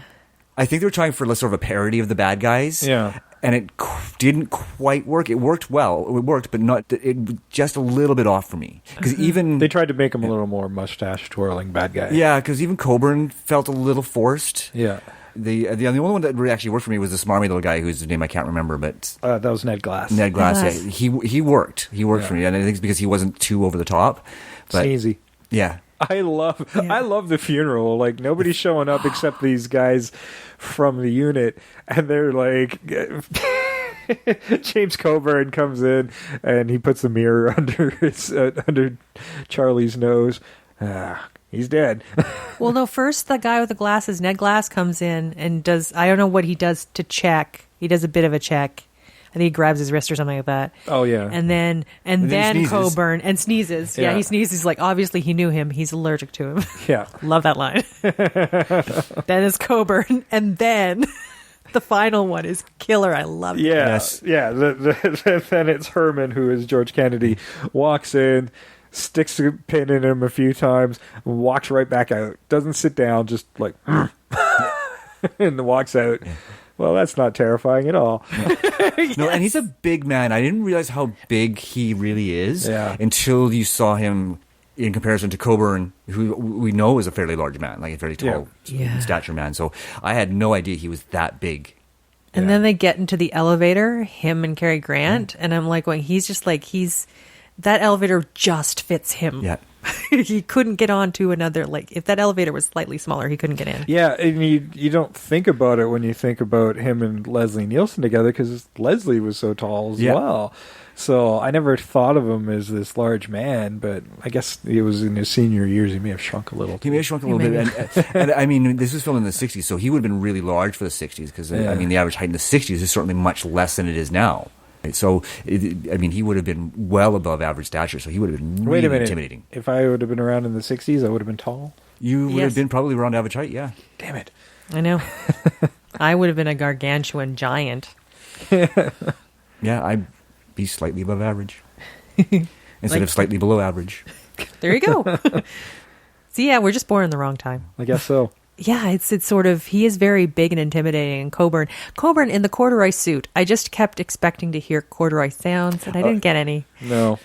Speaker 8: I think they were trying for sort of a parody of the bad guys.
Speaker 6: Yeah,
Speaker 8: and it didn't quite work. It worked well. It worked, but not. It just a little bit off for me because even
Speaker 6: they tried to make him a little more mustache twirling bad guy.
Speaker 8: Yeah, because even Coburn felt a little forced.
Speaker 6: Yeah.
Speaker 8: The only one that really actually worked for me was the smarmy little guy whose name I can't remember, but
Speaker 6: that was Ned Glass.
Speaker 8: Ned Glass. Yeah, he worked. He worked for me, and I think it's because he wasn't too over the top. But,
Speaker 6: Sneezy.
Speaker 8: Yeah.
Speaker 6: I love the funeral. Like nobody's showing up except these guys from the unit, and they're like, James Coburn comes in and he puts the mirror under Charlie's nose. He's dead.
Speaker 7: Well, no. First, the guy with the glasses, Ned Glass, comes in and does. I don't know what he does to check. He does a bit of a check. I think he grabs his wrist or something like that.
Speaker 6: Oh yeah.
Speaker 7: And then Coburn and sneezes. Yeah, he sneezes. Like obviously he knew him. He's allergic to him.
Speaker 6: Yeah.
Speaker 7: Love that line. Then it's Coburn, and then the final one is killer. I love it.
Speaker 6: Yes. Yeah. Then it's Herman, who is George Kennedy, walks in, sticks a pin in him a few times, and walks right back out. Doesn't sit down, just like and walks out. Yeah. Well, that's not terrifying at all.
Speaker 8: Yes. No, and he's a big man. I didn't realize how big he really is until you saw him in comparison to Coburn, who we know is a fairly large man, like a fairly tall stature man. So I had no idea he was that big.
Speaker 7: And then they get into the elevator, him and Cary Grant, and I'm like, well, he's just like, that elevator just fits him.
Speaker 8: Yeah.
Speaker 7: He couldn't get on to another, like, if that elevator was slightly smaller, he couldn't get in.
Speaker 6: Yeah, and you don't think about it when you think about him and Leslie Nielsen together, because Leslie was so tall as well. So I never thought of him as this large man, but I guess it was in his senior years. He may have shrunk a little.
Speaker 8: He may have shrunk a little bit. And I mean, this was filmed in the 60s, so he would have been really large for the 60s, because, I mean, the average height in the 60s is certainly much less than it is now. So, I mean, he would have been well above average stature, so he would have been really intimidating.
Speaker 6: If I would have been around in the 60s, I would have been tall?
Speaker 8: You would have been probably around average height, yeah.
Speaker 6: Damn it.
Speaker 7: I know. I would have been a gargantuan giant.
Speaker 8: Yeah, I'd be slightly above average. Instead of slightly below average.
Speaker 7: There you go. So, yeah, we're just born in the wrong time.
Speaker 6: I guess so.
Speaker 7: Yeah, it's sort of, he is very big and intimidating. And Coburn in the corduroy suit, I just kept expecting to hear corduroy sounds, and I didn't get any.
Speaker 6: No.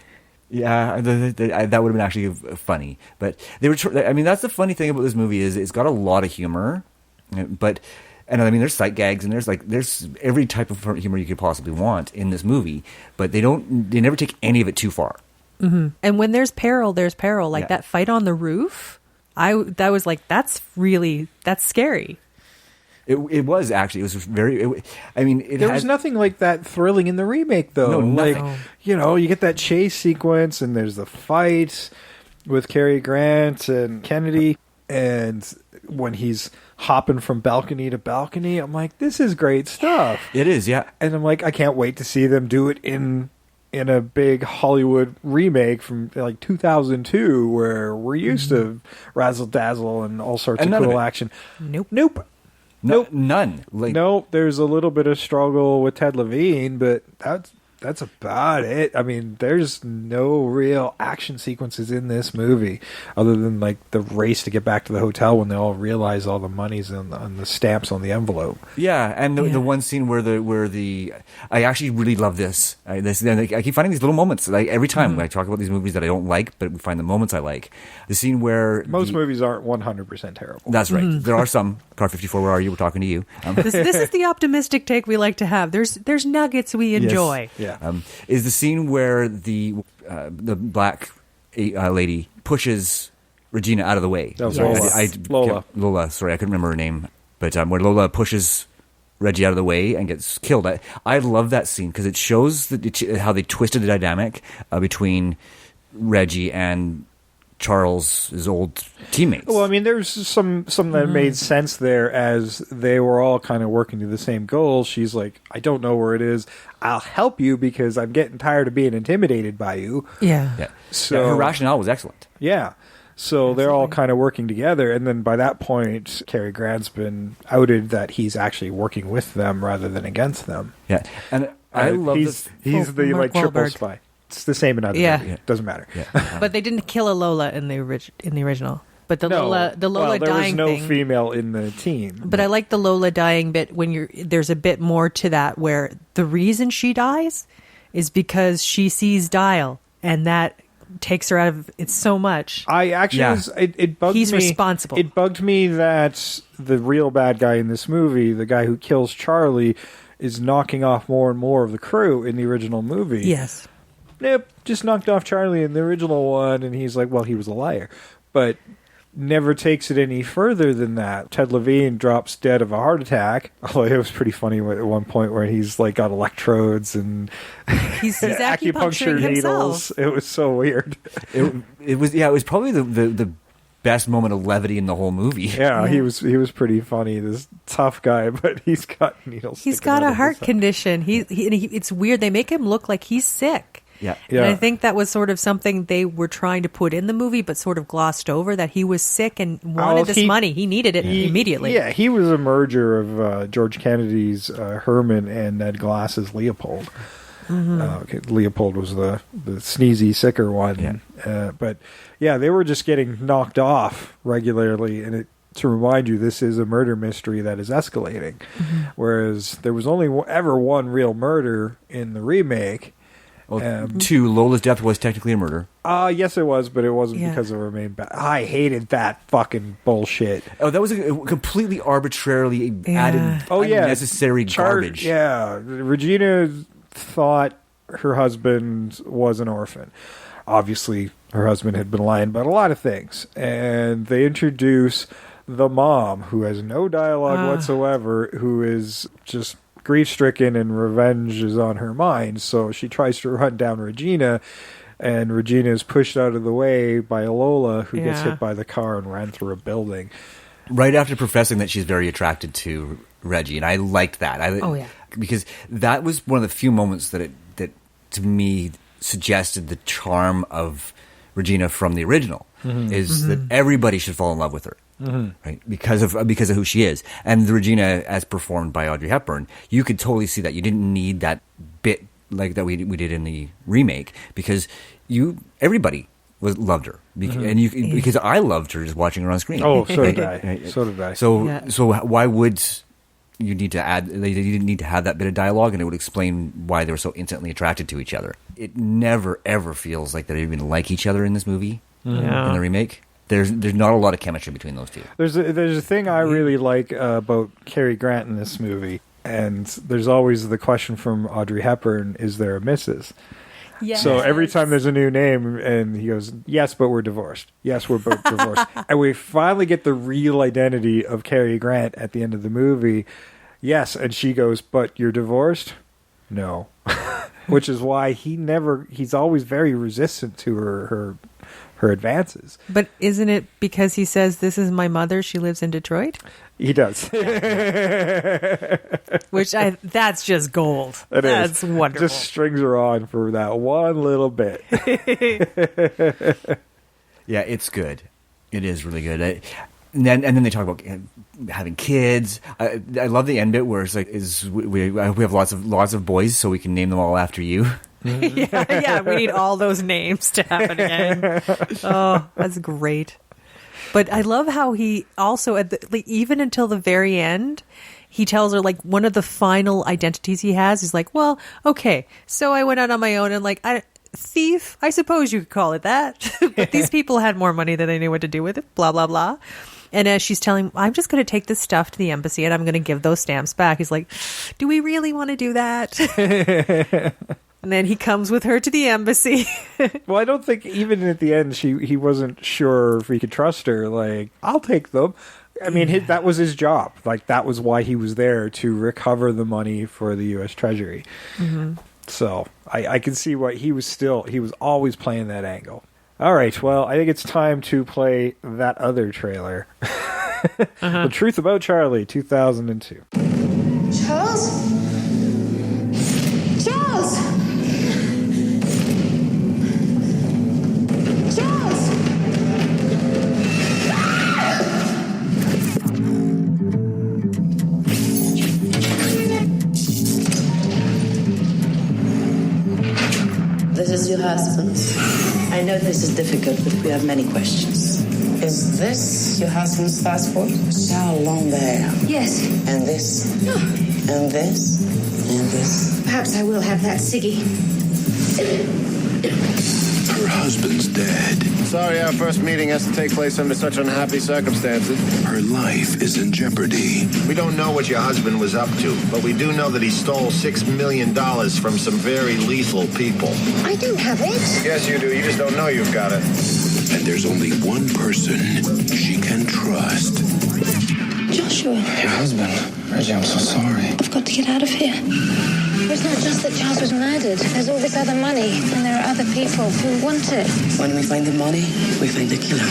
Speaker 8: Yeah, that would have been actually funny. But they were. I mean, that's the funny thing about this movie is it's got a lot of humor, but I mean, there's sight gags and there's every type of humor you could possibly want in this movie, but they never take any of it too far.
Speaker 7: Mm-hmm. And when there's peril, there's peril. Like that fight on the roof. That was like, that's scary.
Speaker 8: It was actually. It was very.
Speaker 6: There was nothing like that thrilling in the remake, though.
Speaker 8: No, nothing.
Speaker 6: Like, you get that chase sequence, and there's the fight with Cary Grant and Kennedy, and when he's hopping from balcony to balcony, I'm like, this is great stuff.
Speaker 8: It is, yeah.
Speaker 6: And I'm like, I can't wait to see them do it in a big Hollywood remake from like 2002, where we're used to razzle dazzle and all sorts of cool action. Nope.
Speaker 8: None.
Speaker 6: Nope. There's a little bit of struggle with Ted Levine, but that's about it. I mean, there's no real action sequences in this movie other than like the race to get back to the hotel when they all realize all the money's on the stamps on the envelope.
Speaker 8: Yeah, and the one scene where I actually really love this. I keep finding these little moments. Like every time I talk about these movies that I don't like, but we find the moments I like. The scene where
Speaker 6: most movies aren't 100% terrible.
Speaker 8: That's right. There are some. Car 54, where are you? We're talking to you.
Speaker 7: This is the optimistic take we like to have. There's nuggets we enjoy.
Speaker 6: Yes. Yeah.
Speaker 8: Is the scene where the black lady pushes Regina out of the way.
Speaker 6: That was Lola.
Speaker 8: Lola. Sorry, I couldn't remember her name. But where Lola pushes Reggie out of the way and gets killed. I love that scene because it shows how they twisted the dynamic between Reggie and Charles' old teammates.
Speaker 6: Well, I mean, there's some that made sense there as they were all kind of working to the same goal. She's like, I don't know where it is. I'll help you because I'm getting tired of being intimidated by you.
Speaker 7: Yeah.
Speaker 6: So
Speaker 8: her rationale was excellent.
Speaker 6: Yeah. So they're all kind of working together. And then by that point, Cary Grant's been outed that he's actually working with them rather than against them.
Speaker 8: Yeah. And I love this.
Speaker 6: He's the
Speaker 7: Mark
Speaker 6: triple
Speaker 7: Wahlberg.
Speaker 6: spy. It's the same in other movies. Doesn't matter.
Speaker 8: Yeah.
Speaker 7: But they didn't kill a Lola in the original. But the Lola
Speaker 6: there
Speaker 7: dying
Speaker 6: was no
Speaker 7: thing,
Speaker 6: female in the team.
Speaker 7: But I like the Lola dying bit when there's a bit more to that where the reason she dies is because she sees Dial, and that takes her out of it so much.
Speaker 6: I actually it bugged me.
Speaker 7: He's responsible.
Speaker 6: It bugged me that the real bad guy in this movie, the guy who kills Charlie, is knocking off more and more of the crew in the original movie.
Speaker 7: Yes.
Speaker 6: Nope, just knocked off Charlie in the original one, and he's like, well, he was a liar. But never takes it any further than that. Ted Levine drops dead of a heart attack. Although it was pretty funny at one point where he's like got electrodes and
Speaker 7: he's acupuncture
Speaker 6: needles. It was so weird.
Speaker 8: It was probably the best moment of levity in the whole movie.
Speaker 6: Yeah, he was pretty funny. This tough guy, but he's got needles.
Speaker 7: He's got a heart condition. He it's weird. They make him look like he's sick.
Speaker 8: Yeah.
Speaker 7: And I think that was sort of something they were trying to put in the movie, but sort of glossed over, that he was sick and wanted this money. He needed it immediately.
Speaker 6: Yeah, he was a merger of George Kennedy's Herman and Ned Glass's Leopold. Leopold was the sneezy, sicker one. Yeah. But yeah, they were just getting knocked off regularly, and to remind you, this is a murder mystery that is escalating. Whereas there was only ever one real murder in the remake.
Speaker 8: Well, Lola's death was technically a murder.
Speaker 6: Yes, it was, but it wasn't because of her main bad. I hated that fucking bullshit.
Speaker 8: Oh, that was a completely arbitrarily added, unnecessary garbage.
Speaker 6: Yeah, Regina thought her husband was an orphan. obviously her husband had been lying about a lot of things. And they introduce the mom, who has no dialogue whatsoever, who is just grief-stricken and revenge is on her mind. So she tries to run down Regina, and Regina is pushed out of the way by Lola, who gets hit by the car and ran through a building.
Speaker 8: Right after professing that she's very attracted to Reggie, and I liked that. Because that was one of the few moments that to me suggested the charm of Regina from the original, is that everybody should fall in love with her. Right, because of who she is, and the Regina as performed by Audrey Hepburn, you could totally see that. You didn't need that bit like that we did in the remake, because everybody loved her, because I loved her just watching her on screen.
Speaker 6: Oh, so did I. So did I.
Speaker 8: So why would you need to add? They didn't need to have that bit of dialogue, and it would explain why they were so instantly attracted to each other. It never ever feels like they even like each other in this movie. In the remake. There's not a lot of chemistry between those two. There's
Speaker 6: a thing I really like about Cary Grant in this movie, and there's always the question from Audrey Hepburn, is there a Mrs.? Yes. So every time there's a new name, and he goes, yes, but we're divorced. Yes, we're both divorced. And we finally get the real identity of Cary Grant at the end of the movie. Yes, and she goes, but you're divorced? No. Which is why he's always very resistant to her advances.
Speaker 7: But isn't it because he says, this is my mother, she lives in Detroit?
Speaker 6: He does.
Speaker 7: That's just gold. That's wonderful.
Speaker 6: Just strings her on for that one little bit.
Speaker 8: Yeah, it's good. It is really good. And then they talk about having kids. I love the end bit where it's like, we have lots of boys, so we can name them all after you.
Speaker 7: Yeah, we need all those names to happen again. Oh, that's great. But I love how he also, even until the very end, he tells her, like, one of the final identities he has is like, well, okay, so I went out on my own and, like, thief, I suppose you could call it that. But these people had more money than they knew what to do with it, blah, blah, blah. And as she's telling him, I'm just going to take this stuff to the embassy and I'm going to give those stamps back. He's like, do we really want to do that? And then he comes with her to the embassy.
Speaker 6: Well, I don't think even at the end he wasn't sure if he could trust her. Like, I'll take them. I mean, that was his job. Like, that was why he was there, to recover the money for the U.S. Treasury. So I can see why he was always playing that angle. All right, well, I think it's time to play that other trailer. The Truth About Charlie, 2002.
Speaker 12: Charles? Charles! Charles!
Speaker 13: This is your husband. I know this is difficult, but we have many questions. Is this your husband's passport? Charles Lambert.
Speaker 12: Yes.
Speaker 13: And this?
Speaker 12: No.
Speaker 13: And this? And this?
Speaker 12: Perhaps I will have that, Siggy.
Speaker 14: Her husband's dead.
Speaker 15: Sorry our first meeting has to take place under such unhappy circumstances.
Speaker 14: Her life is in jeopardy.
Speaker 3: We don't know what your husband was up to, but we do know that he stole $6 million from some very lethal people.
Speaker 12: I do have it.
Speaker 15: Yes, you do. You just don't know you've got it.
Speaker 14: And there's only one person she can trust.
Speaker 12: Joshua.
Speaker 15: Your husband. Reggie, I'm so sorry.
Speaker 12: I've got to get out of here. It's not just that Charles was murdered. There's all this other money, and there are other people who want it.
Speaker 13: When we find the money, we find the killer.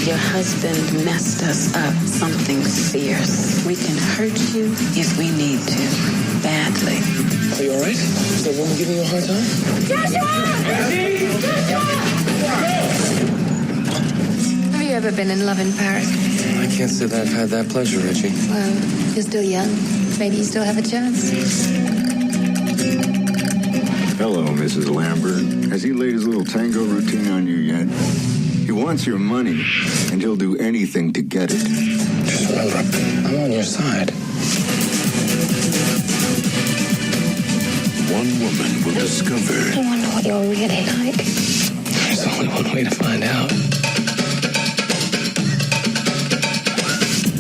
Speaker 13: Your husband messed us up. Something fierce. We can hurt you if we need to. Badly.
Speaker 15: Are you all right? Is that woman giving you a hard time?
Speaker 12: Joshua! Have you ever been in love in Paris?
Speaker 15: I can't say that I've had that pleasure, Reggie.
Speaker 12: Well, you're still young. Maybe you still have a chance.
Speaker 9: Hello, Mrs. Lambert. Has he laid his little tango routine on you yet? He wants your money, and he'll do anything to get it.
Speaker 15: Just remember, I'm on your side.
Speaker 14: One woman will discover.
Speaker 12: I wonder what you're really like.
Speaker 15: There's only one way to find out.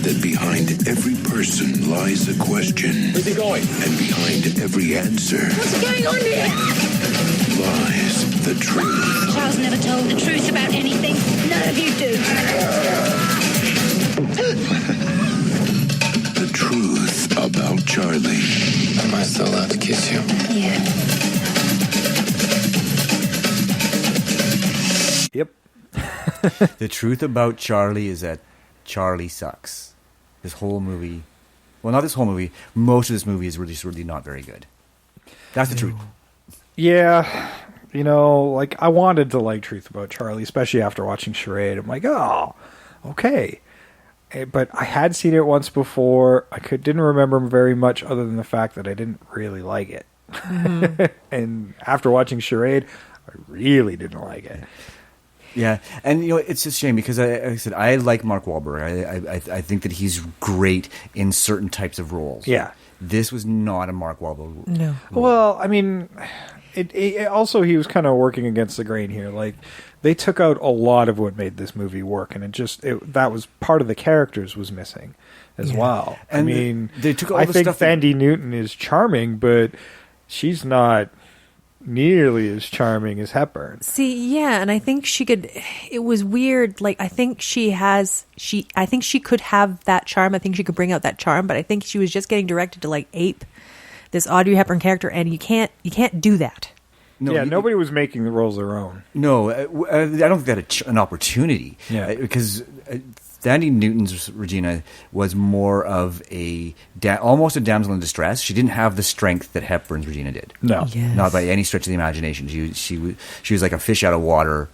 Speaker 14: That behind every person lies a question.
Speaker 15: Where's he going?
Speaker 14: And behind every answer
Speaker 12: What's going on here?
Speaker 14: lies the truth.
Speaker 12: Charles never told the truth about anything. None of you do.
Speaker 14: The truth about Charlie.
Speaker 15: Am I still allowed to kiss you?
Speaker 12: Yeah.
Speaker 6: Yep.
Speaker 8: The truth about Charlie is that Charlie sucks. This whole movie, well, not this whole movie, most of this movie is really not very good. That's the truth.
Speaker 6: Yeah. You know, like, I wanted to like Truth About Charlie, especially after watching Charade. I'm like, oh, okay. But I had seen it once before. I didn't remember very much other than the fact that I didn't really like it. Mm-hmm. And after watching Charade, I really didn't like it.
Speaker 8: Yeah, and you know, it's a shame because I said I like Mark Wahlberg. I think that he's great in certain types of roles.
Speaker 6: Yeah,
Speaker 8: this was not a Mark Wahlberg.
Speaker 7: No.
Speaker 6: Well, I mean, it also he was kind of working against the grain here. Like, they took out a lot of what made this movie work, and that was part of the characters was missing as well.
Speaker 8: And
Speaker 6: I mean,
Speaker 8: they took all
Speaker 6: I
Speaker 8: the
Speaker 6: think
Speaker 8: stuff.
Speaker 6: Thandie Newton is charming, but she's not nearly as charming as Hepburn.
Speaker 7: See, yeah, and I think she could. It was weird. Like, I think I think she could have that charm. I think she could bring out that charm, but I think she was just getting directed to like ape this Audrey Hepburn character, and you can't do that.
Speaker 8: No,
Speaker 6: yeah, nobody was making the roles their own.
Speaker 8: No, I don't think they had an opportunity.
Speaker 6: Yeah,
Speaker 8: because Thandie Newton's Regina was more of almost a damsel in distress. She didn't have the strength that Hepburn's Regina did.
Speaker 6: No,
Speaker 7: yes.
Speaker 8: Not by any stretch of the imagination. She was like a fish out of water.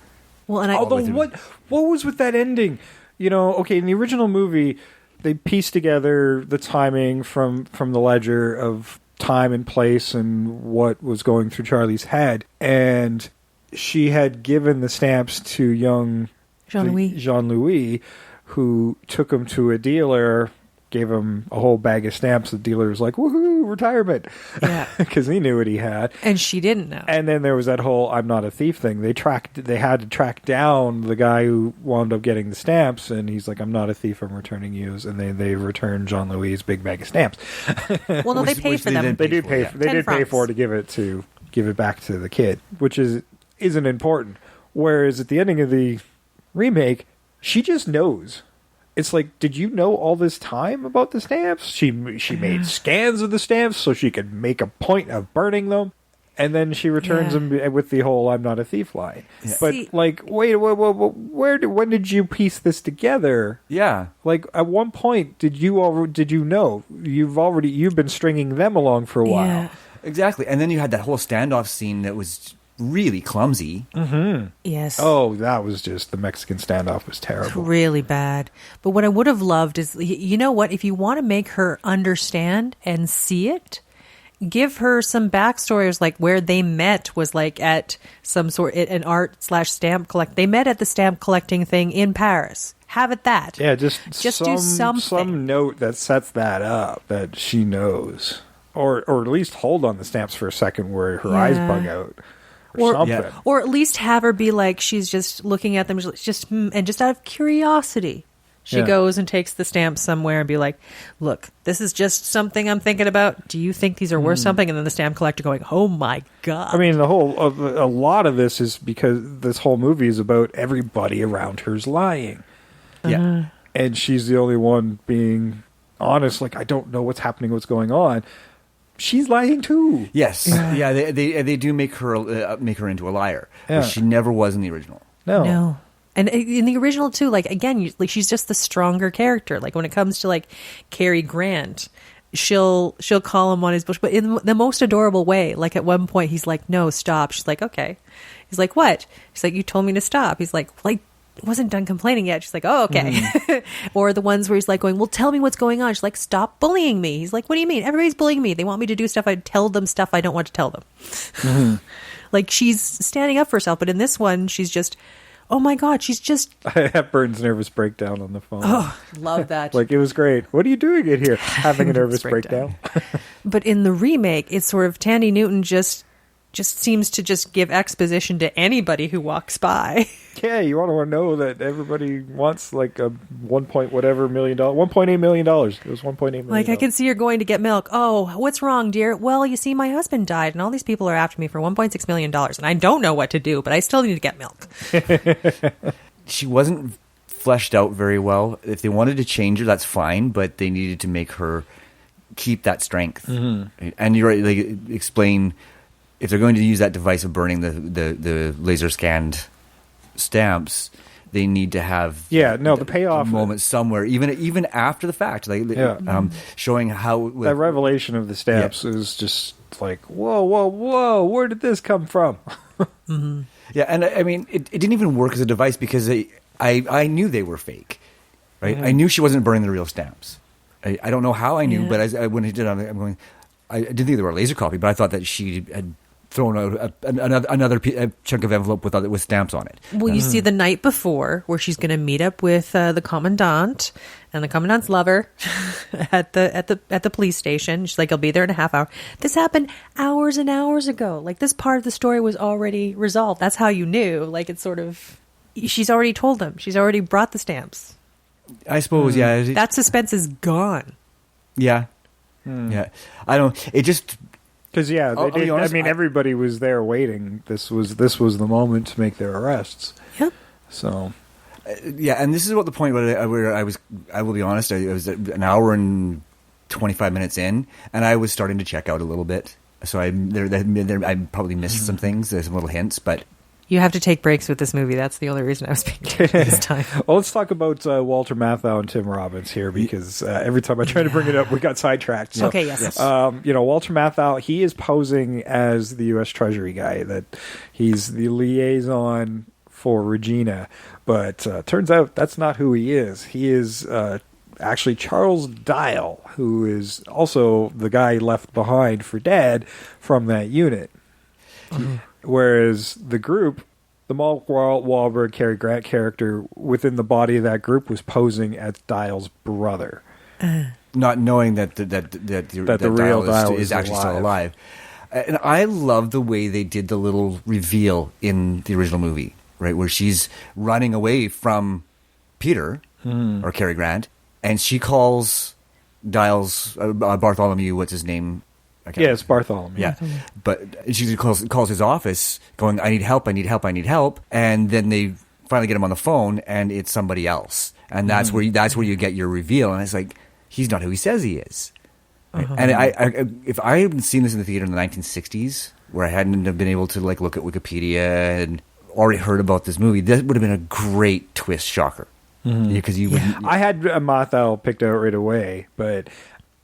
Speaker 7: Well, and
Speaker 6: although what was with that ending? You know, okay, in the original movie, they pieced together the timing from the ledger of time and place and what was going through Charlie's head, and she had given the stamps to young Jean-Louis, who took him to a dealer, gave him a whole bag of stamps. The dealer was like, woohoo, retirement.
Speaker 7: Yeah.
Speaker 6: Because he knew what he had.
Speaker 7: And she didn't know.
Speaker 6: And then there was that whole I'm not a thief thing. They had to track down the guy who wound up getting the stamps, and he's like, I'm not a thief, I'm returning yous. And they returned Jean-Louis' big bag of stamps.
Speaker 7: Well, no, they paid for them.
Speaker 6: They did pay for it to give it back to the kid, which isn't important. Whereas at the ending of the remake, she just knows. It's like, did you know all this time about the stamps? She made scans of the stamps so she could make a point of burning them, and then she returns them with the whole "I'm not a thief" line. Yeah. But like, wait, when did you piece this together?
Speaker 8: Yeah,
Speaker 6: like at one point, did you know you've been stringing them along for a while?
Speaker 7: Yeah.
Speaker 8: Exactly, and then you had that whole standoff scene that was really clumsy.
Speaker 6: Mm-hmm.
Speaker 7: Yes.
Speaker 6: Oh, that was just, the Mexican standoff was terrible.
Speaker 7: It's really bad. But what I would have loved is, you know what? If you want to make her understand and see it, give her some backstories, like where they met was like at some sort an art/stamp collect. They met at the stamp collecting thing in Paris. Have it that.
Speaker 6: Yeah, just
Speaker 7: do something.
Speaker 6: Some note that sets that up, that she knows, or at least hold on the stamps for a second where her eyes bug out. Or something. Yeah.
Speaker 7: Or at least have her be like, she's just looking at them, and just out of curiosity, she goes and takes the stamps somewhere and be like, look, this is just something I'm thinking about. Do you think these are worth something? And then the stamp collector going, oh my God.
Speaker 6: I mean, a lot of this is because this whole movie is about everybody around her's lying.
Speaker 8: Yeah.
Speaker 6: And she's the only one being honest, like, I don't know what's happening, what's going on. She's lying too.
Speaker 8: Yes, yeah. They do make her into a liar, but she never was in the original.
Speaker 6: No.
Speaker 7: And in the original too, like again, she's just the stronger character. Like when it comes to like Cary Grant, she'll call him on his bush, but in the most adorable way. Like at one point, he's like, "No, stop." She's like, "Okay." He's like, "What?" She's like, "You told me to stop." He's like, wasn't done complaining yet. She's like, oh, okay. Mm-hmm. Or the ones where he's like going, well, tell me what's going on. She's like, stop bullying me. He's like, what do you mean? Everybody's bullying me. They want me to do stuff. I tell them stuff I don't want to tell them. Mm-hmm. Like she's standing up for herself. But in this one, she's just, oh my God, she's just.
Speaker 6: Hepburn's nervous breakdown on the phone.
Speaker 7: Oh, love that.
Speaker 6: Like, it was great. What are you doing in here? Having a nervous breakdown.
Speaker 7: But in the remake, it's sort of Thandie Newton just just seems to just give exposition to anybody who walks by.
Speaker 6: Yeah, you want to know that everybody wants like a $1.8 million. It was $1.8 million.
Speaker 7: Like, I can see you're going to get milk. Oh, what's wrong, dear? Well, you see, my husband died, and all these people are after me for $1.6 million, and I don't know what to do, but I still need to get milk.
Speaker 8: She wasn't fleshed out very well. If they wanted to change her, that's fine, but they needed to make her keep that strength. Mm-hmm. And you're right, like, explain if they're going to use that device of burning the laser scanned stamps, they need to have
Speaker 6: the payoff
Speaker 8: moment somewhere, even after the fact, like showing how
Speaker 6: that revelation of the stamps is just like whoa, where did this come from?
Speaker 7: Mm-hmm.
Speaker 8: Yeah, and I mean, it didn't even work as a device because I knew they were fake, right? Mm-hmm. I knew she wasn't burning the real stamps. I don't know how I knew, but when he did, I'm going. I didn't think they were a laser copy, but I thought that she had thrown out another chunk of envelope with stamps on it.
Speaker 7: Well, you see the night before where she's going to meet up with the commandant and the commandant's lover at the police station. She's like, I'll be there in a half hour. This happened hours and hours ago. Like, this part of the story was already resolved. That's how you knew. Like, it's sort of, she's already told them. She's already brought the stamps.
Speaker 8: I suppose, yeah.
Speaker 7: That suspense is gone.
Speaker 8: Yeah. Yeah. I don't, it just...
Speaker 6: Because everybody was there waiting. This was the moment to make their arrests.
Speaker 7: Yep.
Speaker 6: So,
Speaker 8: and this is what the point where I was. I will be honest. I was an hour and 25 minutes in, and I was starting to check out a little bit. So I probably missed some things. There's some little hints, but.
Speaker 7: You have to take breaks with this movie. That's the only reason I was picking this time.
Speaker 6: Well, let's talk about Walter Matthau and Tim Robbins here, because every time I try to bring it up, we got sidetracked. So,
Speaker 7: okay, yes.
Speaker 6: Walter Matthau, he is posing as the U.S. Treasury guy, that he's the liaison for Regina, but turns out that's not who he is. He is actually Charles Dial, who is also the guy left behind for dead from that unit. Mm-hmm. Whereas the group, the Mark Wahlberg, Cary Grant character within the body of that group was posing as Dial's brother.
Speaker 8: Not knowing that the real Dial is actually still alive. And I love the way they did the little reveal in the original movie, right? Where she's running away from Peter, or Cary Grant, and she calls Dial's Bartholomew, what's his name?
Speaker 6: It's Bartholomew.
Speaker 8: Yeah, but she calls his office, going, "I need help! I need help! I need help!" And then they finally get him on the phone, and it's somebody else, and that's where you get your reveal. And it's like, he's not who he says he is. Right? And I if I hadn't seen this in the theater in the 1960s, where I hadn't been able to like look at Wikipedia and already heard about this movie, that would have been a great twist shocker. Because I
Speaker 6: had Matthau picked out right away, but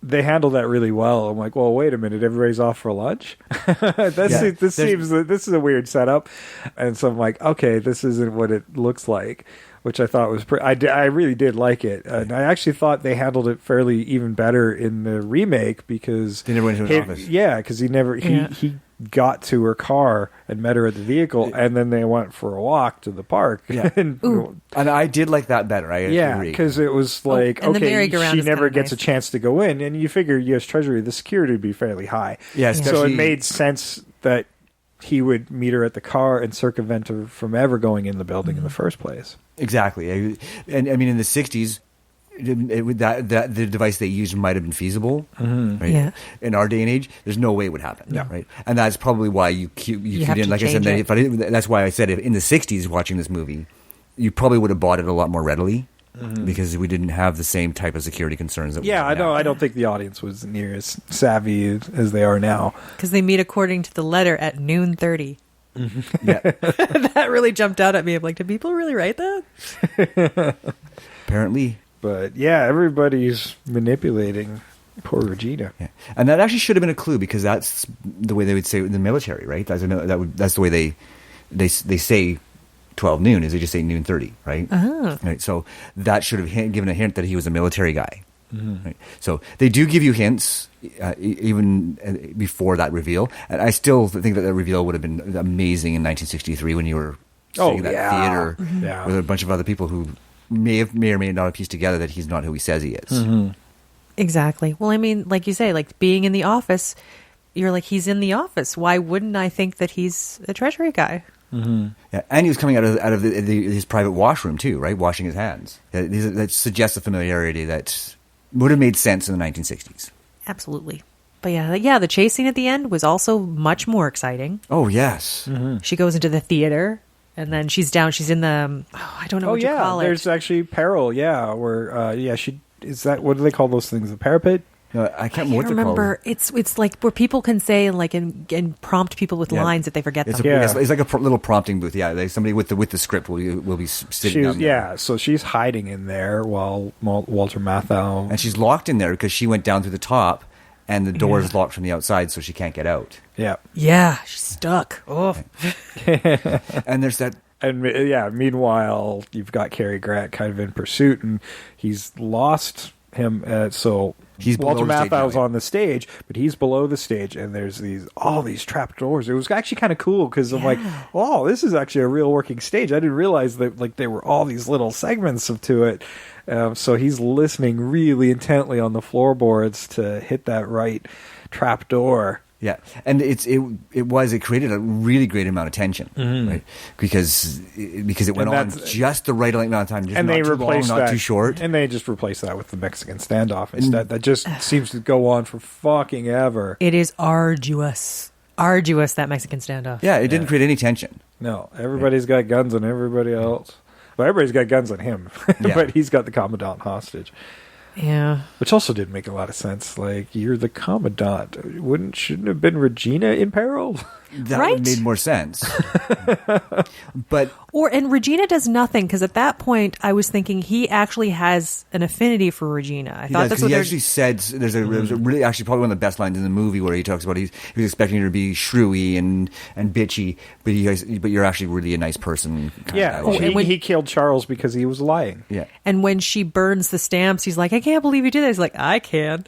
Speaker 6: they handled that really well. I'm like, well, wait a minute, everybody's off for lunch? This is a weird setup. And so I'm like, okay, this isn't what it looks like, which I thought was I really did like it. And I actually thought they handled it fairly even better in the remake, because
Speaker 8: they never went to his office.
Speaker 6: Yeah, because he got to her car and met her at the vehicle, and then they went for a walk to the park.
Speaker 8: Yeah. and I did like that better. I agree.
Speaker 6: Because it was like, okay, she never gets a chance to go in, and you figure U.S. Treasury, the security would be fairly high.
Speaker 8: Yeah,
Speaker 6: so it made sense that he would meet her at the car and circumvent her from ever going in the building in the first place.
Speaker 8: Exactly. And I mean, in the 60s, the device they used might have been feasible, right? Yeah. In our day and age, there's no way it would happen, right? And that's probably why you didn't. Like I said, that's why I said in the '60s, watching this movie, you probably would have bought it a lot more readily, because we didn't have the same type of security concerns that we have now.
Speaker 6: I don't think the audience was near as savvy as they are now.
Speaker 7: Because they meet according to the letter at 12:30.
Speaker 8: Yeah,
Speaker 7: that really jumped out at me. I'm like, did people really write that?
Speaker 8: Apparently.
Speaker 6: But yeah, everybody's manipulating poor Regina.
Speaker 8: Yeah. And that actually should have been a clue, because that's the way they would say it in the military, right? That's the way they say 12 noon, is they just say 12:30, right? Right. So that should have given a hint that he was a military guy. Right? So they do give you hints even before that reveal. And I still think that reveal would have been amazing in 1963 when you were seeing that theater with a bunch of other people who may or may not have pieced together that he's not who he says he is.
Speaker 7: Exactly. Well, I mean, like you say, like being in the office, you're like, he's in the office. Why wouldn't I think that he's a treasury guy?
Speaker 6: Mm-hmm.
Speaker 8: Yeah, and he was coming out of his private washroom too, right? Washing his hands. That suggests a familiarity that would have made sense in the 1960s.
Speaker 7: Absolutely. But yeah, the chase scene at the end was also much more exciting.
Speaker 8: Oh, yes.
Speaker 6: Mm-hmm.
Speaker 7: She goes into the theater, and then she's in the, I don't know what you call it.
Speaker 6: There's actually peril, where, she, is that, what do they call those things, the parapet?
Speaker 8: I can't remember.
Speaker 7: It's like where people can say and prompt people with lines if they forget them.
Speaker 8: It's like a little prompting booth. Yeah, like somebody with the script will be sitting down there.
Speaker 6: Yeah, so she's hiding in there while Walter Matthau...
Speaker 8: And she's locked in there because she went down through the top, and the door is locked from the outside, so she can't get out.
Speaker 6: Yeah.
Speaker 7: Yeah, she's stuck. Oh.
Speaker 8: And there's that...
Speaker 6: And meanwhile, you've got Cary Grant kind of in pursuit, and he's lost him, so... Walter Matthau's on the stage, but he's below the stage, and there's all these trap doors. It was actually kind of cool because I'm like, oh, this is actually a real working stage. I didn't realize that there were all these little segments to it. So he's listening really intently on the floorboards to hit that right trap door.
Speaker 8: Yeah, and it created a really great amount of tension, right? Because it went on just the right amount of time, just
Speaker 6: and
Speaker 8: not
Speaker 6: they
Speaker 8: too
Speaker 6: replaced
Speaker 8: long, not too short,
Speaker 6: and they just replaced that with the Mexican standoff instead. That just seems to go on for fucking ever.
Speaker 7: It is arduous, that Mexican standoff.
Speaker 8: Yeah, it didn't create any tension.
Speaker 6: No, everybody's got guns on everybody else. Well, everybody's got guns on him, but he's got the commandant hostage.
Speaker 7: Yeah.
Speaker 6: Which also didn't make a lot of sense. Like, you're the commandant. Shouldn't have been Regina in peril?
Speaker 8: That would have made more sense.
Speaker 7: And Regina does nothing, because at that point I was thinking he actually has an affinity for Regina. I thought that's what
Speaker 8: he actually said. There's a really, actually, probably one of the best lines in the movie where he talks about he was expecting her to be shrewy and bitchy, but you're actually really a nice person.
Speaker 6: He killed Charles because he was lying.
Speaker 8: Yeah,
Speaker 7: and when she burns the stamps, he's like, I can't believe you did that. He's like, I can.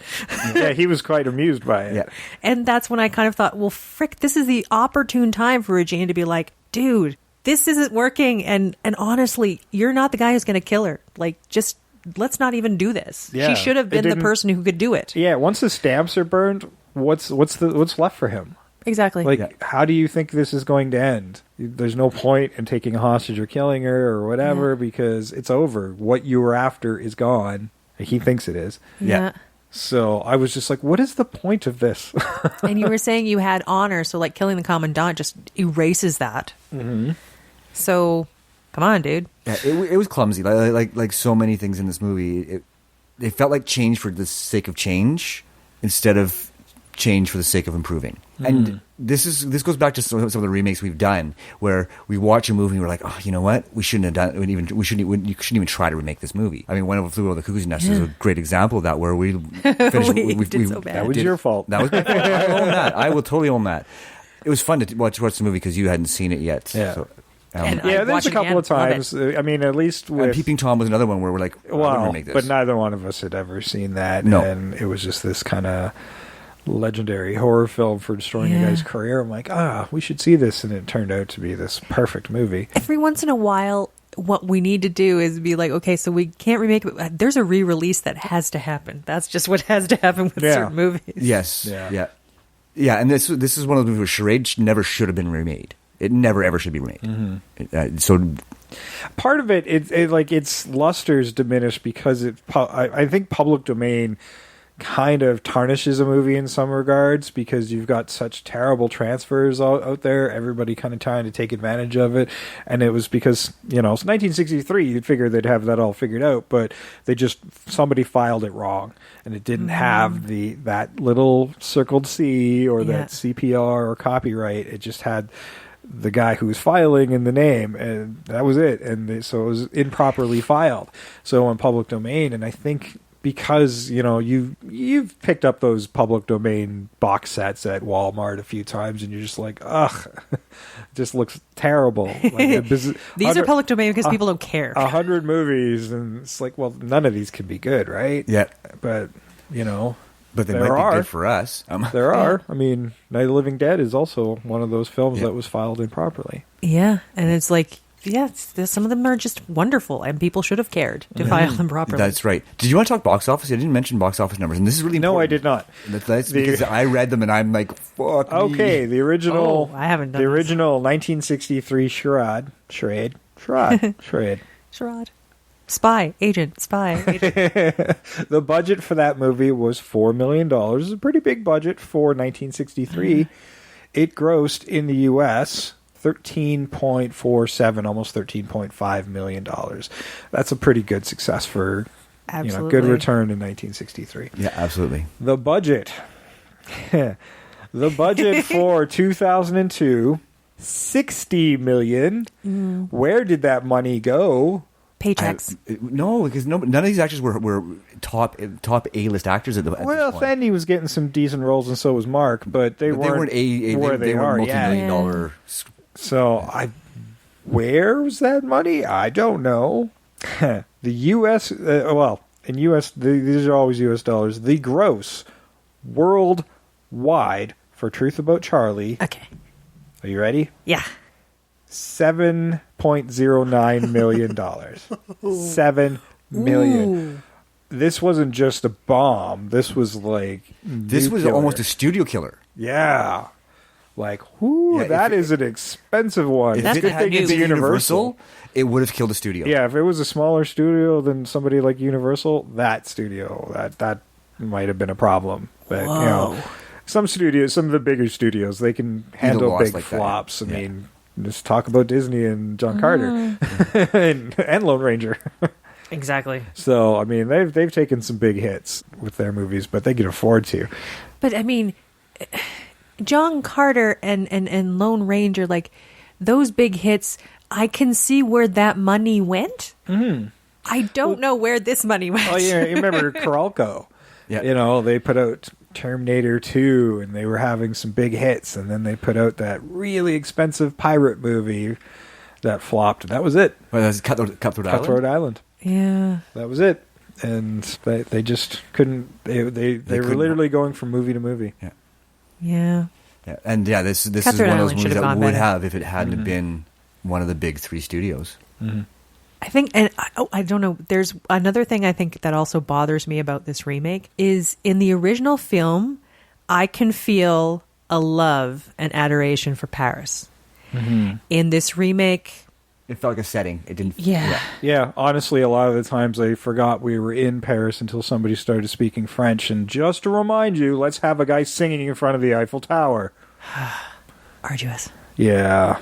Speaker 6: Yeah, he was quite amused by it.
Speaker 8: Yeah.
Speaker 7: And that's when I kind of thought, well, frick, this is the opportune time for Regina to be like, dude, this isn't working, and honestly, you're not the guy who's going to kill her. Like, just let's not even do this.
Speaker 6: Yeah,
Speaker 7: she should have been the person who could do it.
Speaker 6: Yeah, once the stamps are burned, what's left for him?
Speaker 7: Exactly.
Speaker 6: Like, how do you think this is going to end? There's no point in taking a hostage or killing her or whatever because it's over. What you were after is gone. He thinks it is.
Speaker 7: Yeah.
Speaker 6: So I was just like, what is the point of this?
Speaker 7: And you were saying you had honor, so like killing the commandant just erases that.
Speaker 6: Mm-hmm.
Speaker 7: So, come on, dude.
Speaker 8: Yeah, it was clumsy. Like so many things in this movie, it felt like change for the sake of change instead of change for the sake of improving. And this goes back to some of the remakes we've done, where we watch a movie and we're like, oh, you know what? We shouldn't have done. You shouldn't even try to remake this movie. I mean, Whenever Flew Over the Cuckoo's Nest is a great example of that, where we finished. we
Speaker 7: did so bad.
Speaker 6: That was your fault.
Speaker 8: That was my fault. I own that. I will totally own that. It was fun to watch the movie because you hadn't seen it yet.
Speaker 6: Yeah.
Speaker 8: So,
Speaker 6: there's a couple of times. I mean, at least with
Speaker 8: Peeping Tom was another one where we're like,
Speaker 6: well,
Speaker 8: remake this.
Speaker 6: But neither one of us had ever seen that.
Speaker 8: No.
Speaker 6: And it was just this kind of legendary horror film for destroying a guy's career. I'm like, we should see this, and it turned out to be this perfect movie.
Speaker 7: Every once in a while, what we need to do is be like, okay, so we can't remake it, but there's a re-release that has to happen. That's just what has to happen with certain movies.
Speaker 8: Yes. Yeah. And this is one of the movies where Charade never should have been remade. It never ever should be remade.
Speaker 6: Mm-hmm.
Speaker 8: So
Speaker 6: part of it, its luster's diminished because I think public domain kind of tarnishes a movie in some regards because you've got such terrible transfers out there, everybody kind of trying to take advantage of it. And it was because, it's 1963, you'd figure they'd have that all figured out, but somebody filed it wrong, and it didn't have that little circled C or that CPR or copyright. It just had the guy who was filing in the name, and that was it. And so it was improperly filed. So in public domain, and I think because you've picked up those public domain box sets at Walmart a few times, and you're just like, ugh, it just looks terrible. Like
Speaker 7: these are public domain because people don't care.
Speaker 6: 100 movies, and it's like, well, none of these can be good, right?
Speaker 8: Yeah,
Speaker 6: but
Speaker 8: but they might be good for us.
Speaker 6: There are. I mean, Night of the Living Dead is also one of those films that was filed improperly.
Speaker 7: Yeah, and it's like yes, some of them are just wonderful, and people should have cared to file them properly.
Speaker 8: That's right. Did you want to talk box office? I didn't mention box office numbers, and this is really important.
Speaker 6: No, I did not.
Speaker 8: That's because I read them, and I'm like, fuck me.
Speaker 6: Okay, the original.
Speaker 7: I haven't done
Speaker 6: the original 1963 Charade.
Speaker 7: Spy agent.
Speaker 6: The budget for that movie was $4 million. It's a pretty big budget for 1963. It grossed in the U.S. $13.47, almost $13.5 million. That's a pretty good success for, good return in 1963.
Speaker 8: Yeah, absolutely.
Speaker 6: The budget. The budget for 2002, $60 million. Where did that money go?
Speaker 7: Paychecks.
Speaker 8: No, because none of these actors were top A-list actors at the at
Speaker 6: Well,
Speaker 8: this point.
Speaker 6: Fendi was getting some decent roles, and so was Mark, but they weren't
Speaker 8: where
Speaker 6: they
Speaker 8: were
Speaker 6: are.
Speaker 8: multi-million dollar.
Speaker 6: So where was that money? I don't know. The U.S. In U.S. These are always U.S. dollars. The gross worldwide for Truth About Charlie.
Speaker 7: Okay.
Speaker 6: Are you ready?
Speaker 7: Yeah.
Speaker 6: $7.09 million. $7 million.
Speaker 7: Ooh.
Speaker 6: This wasn't just a bomb. This was like
Speaker 8: This was almost a studio killer.
Speaker 6: Yeah. Like, that is an expensive one.
Speaker 8: If it had been Universal, it would have killed the studio.
Speaker 6: Yeah, if it was a smaller studio than somebody like Universal, that studio, that might have been a problem. But, some studios, some of the bigger studios, they can handle big flops. I mean, just talk about Disney and John Carter and Lone Ranger.
Speaker 7: Exactly.
Speaker 6: So, I mean, they've taken some big hits with their movies, but they can afford to.
Speaker 7: But, I mean, John Carter and Lone Ranger, like, those big hits, I can see where that money went. Mm-hmm. I don't know where this money went.
Speaker 6: Oh, yeah, you remember Coralco. Yeah. They put out Terminator 2, and they were having some big hits, and then they put out that really expensive pirate movie that flopped, and that was it.
Speaker 8: Well, that was Cutthroat
Speaker 6: Island.
Speaker 7: Yeah.
Speaker 6: That was it. And they just couldn't, they were literally going from movie to movie.
Speaker 8: Yeah.
Speaker 7: Yeah.
Speaker 8: Yeah. And this is one of those movies that would have if it hadn't been one of the big three studios.
Speaker 6: Mm-hmm.
Speaker 7: I think, and I don't know, there's another thing I think that also bothers me about this remake is in the original film, I can feel a love and adoration for Paris. Mm-hmm. In this remake,
Speaker 8: it felt like a setting. It didn't.
Speaker 6: Yeah. Honestly, a lot of the times I forgot we were in Paris until somebody started speaking French. And just to remind you, let's have a guy singing in front of the Eiffel Tower.
Speaker 7: Arduous.
Speaker 6: Yeah.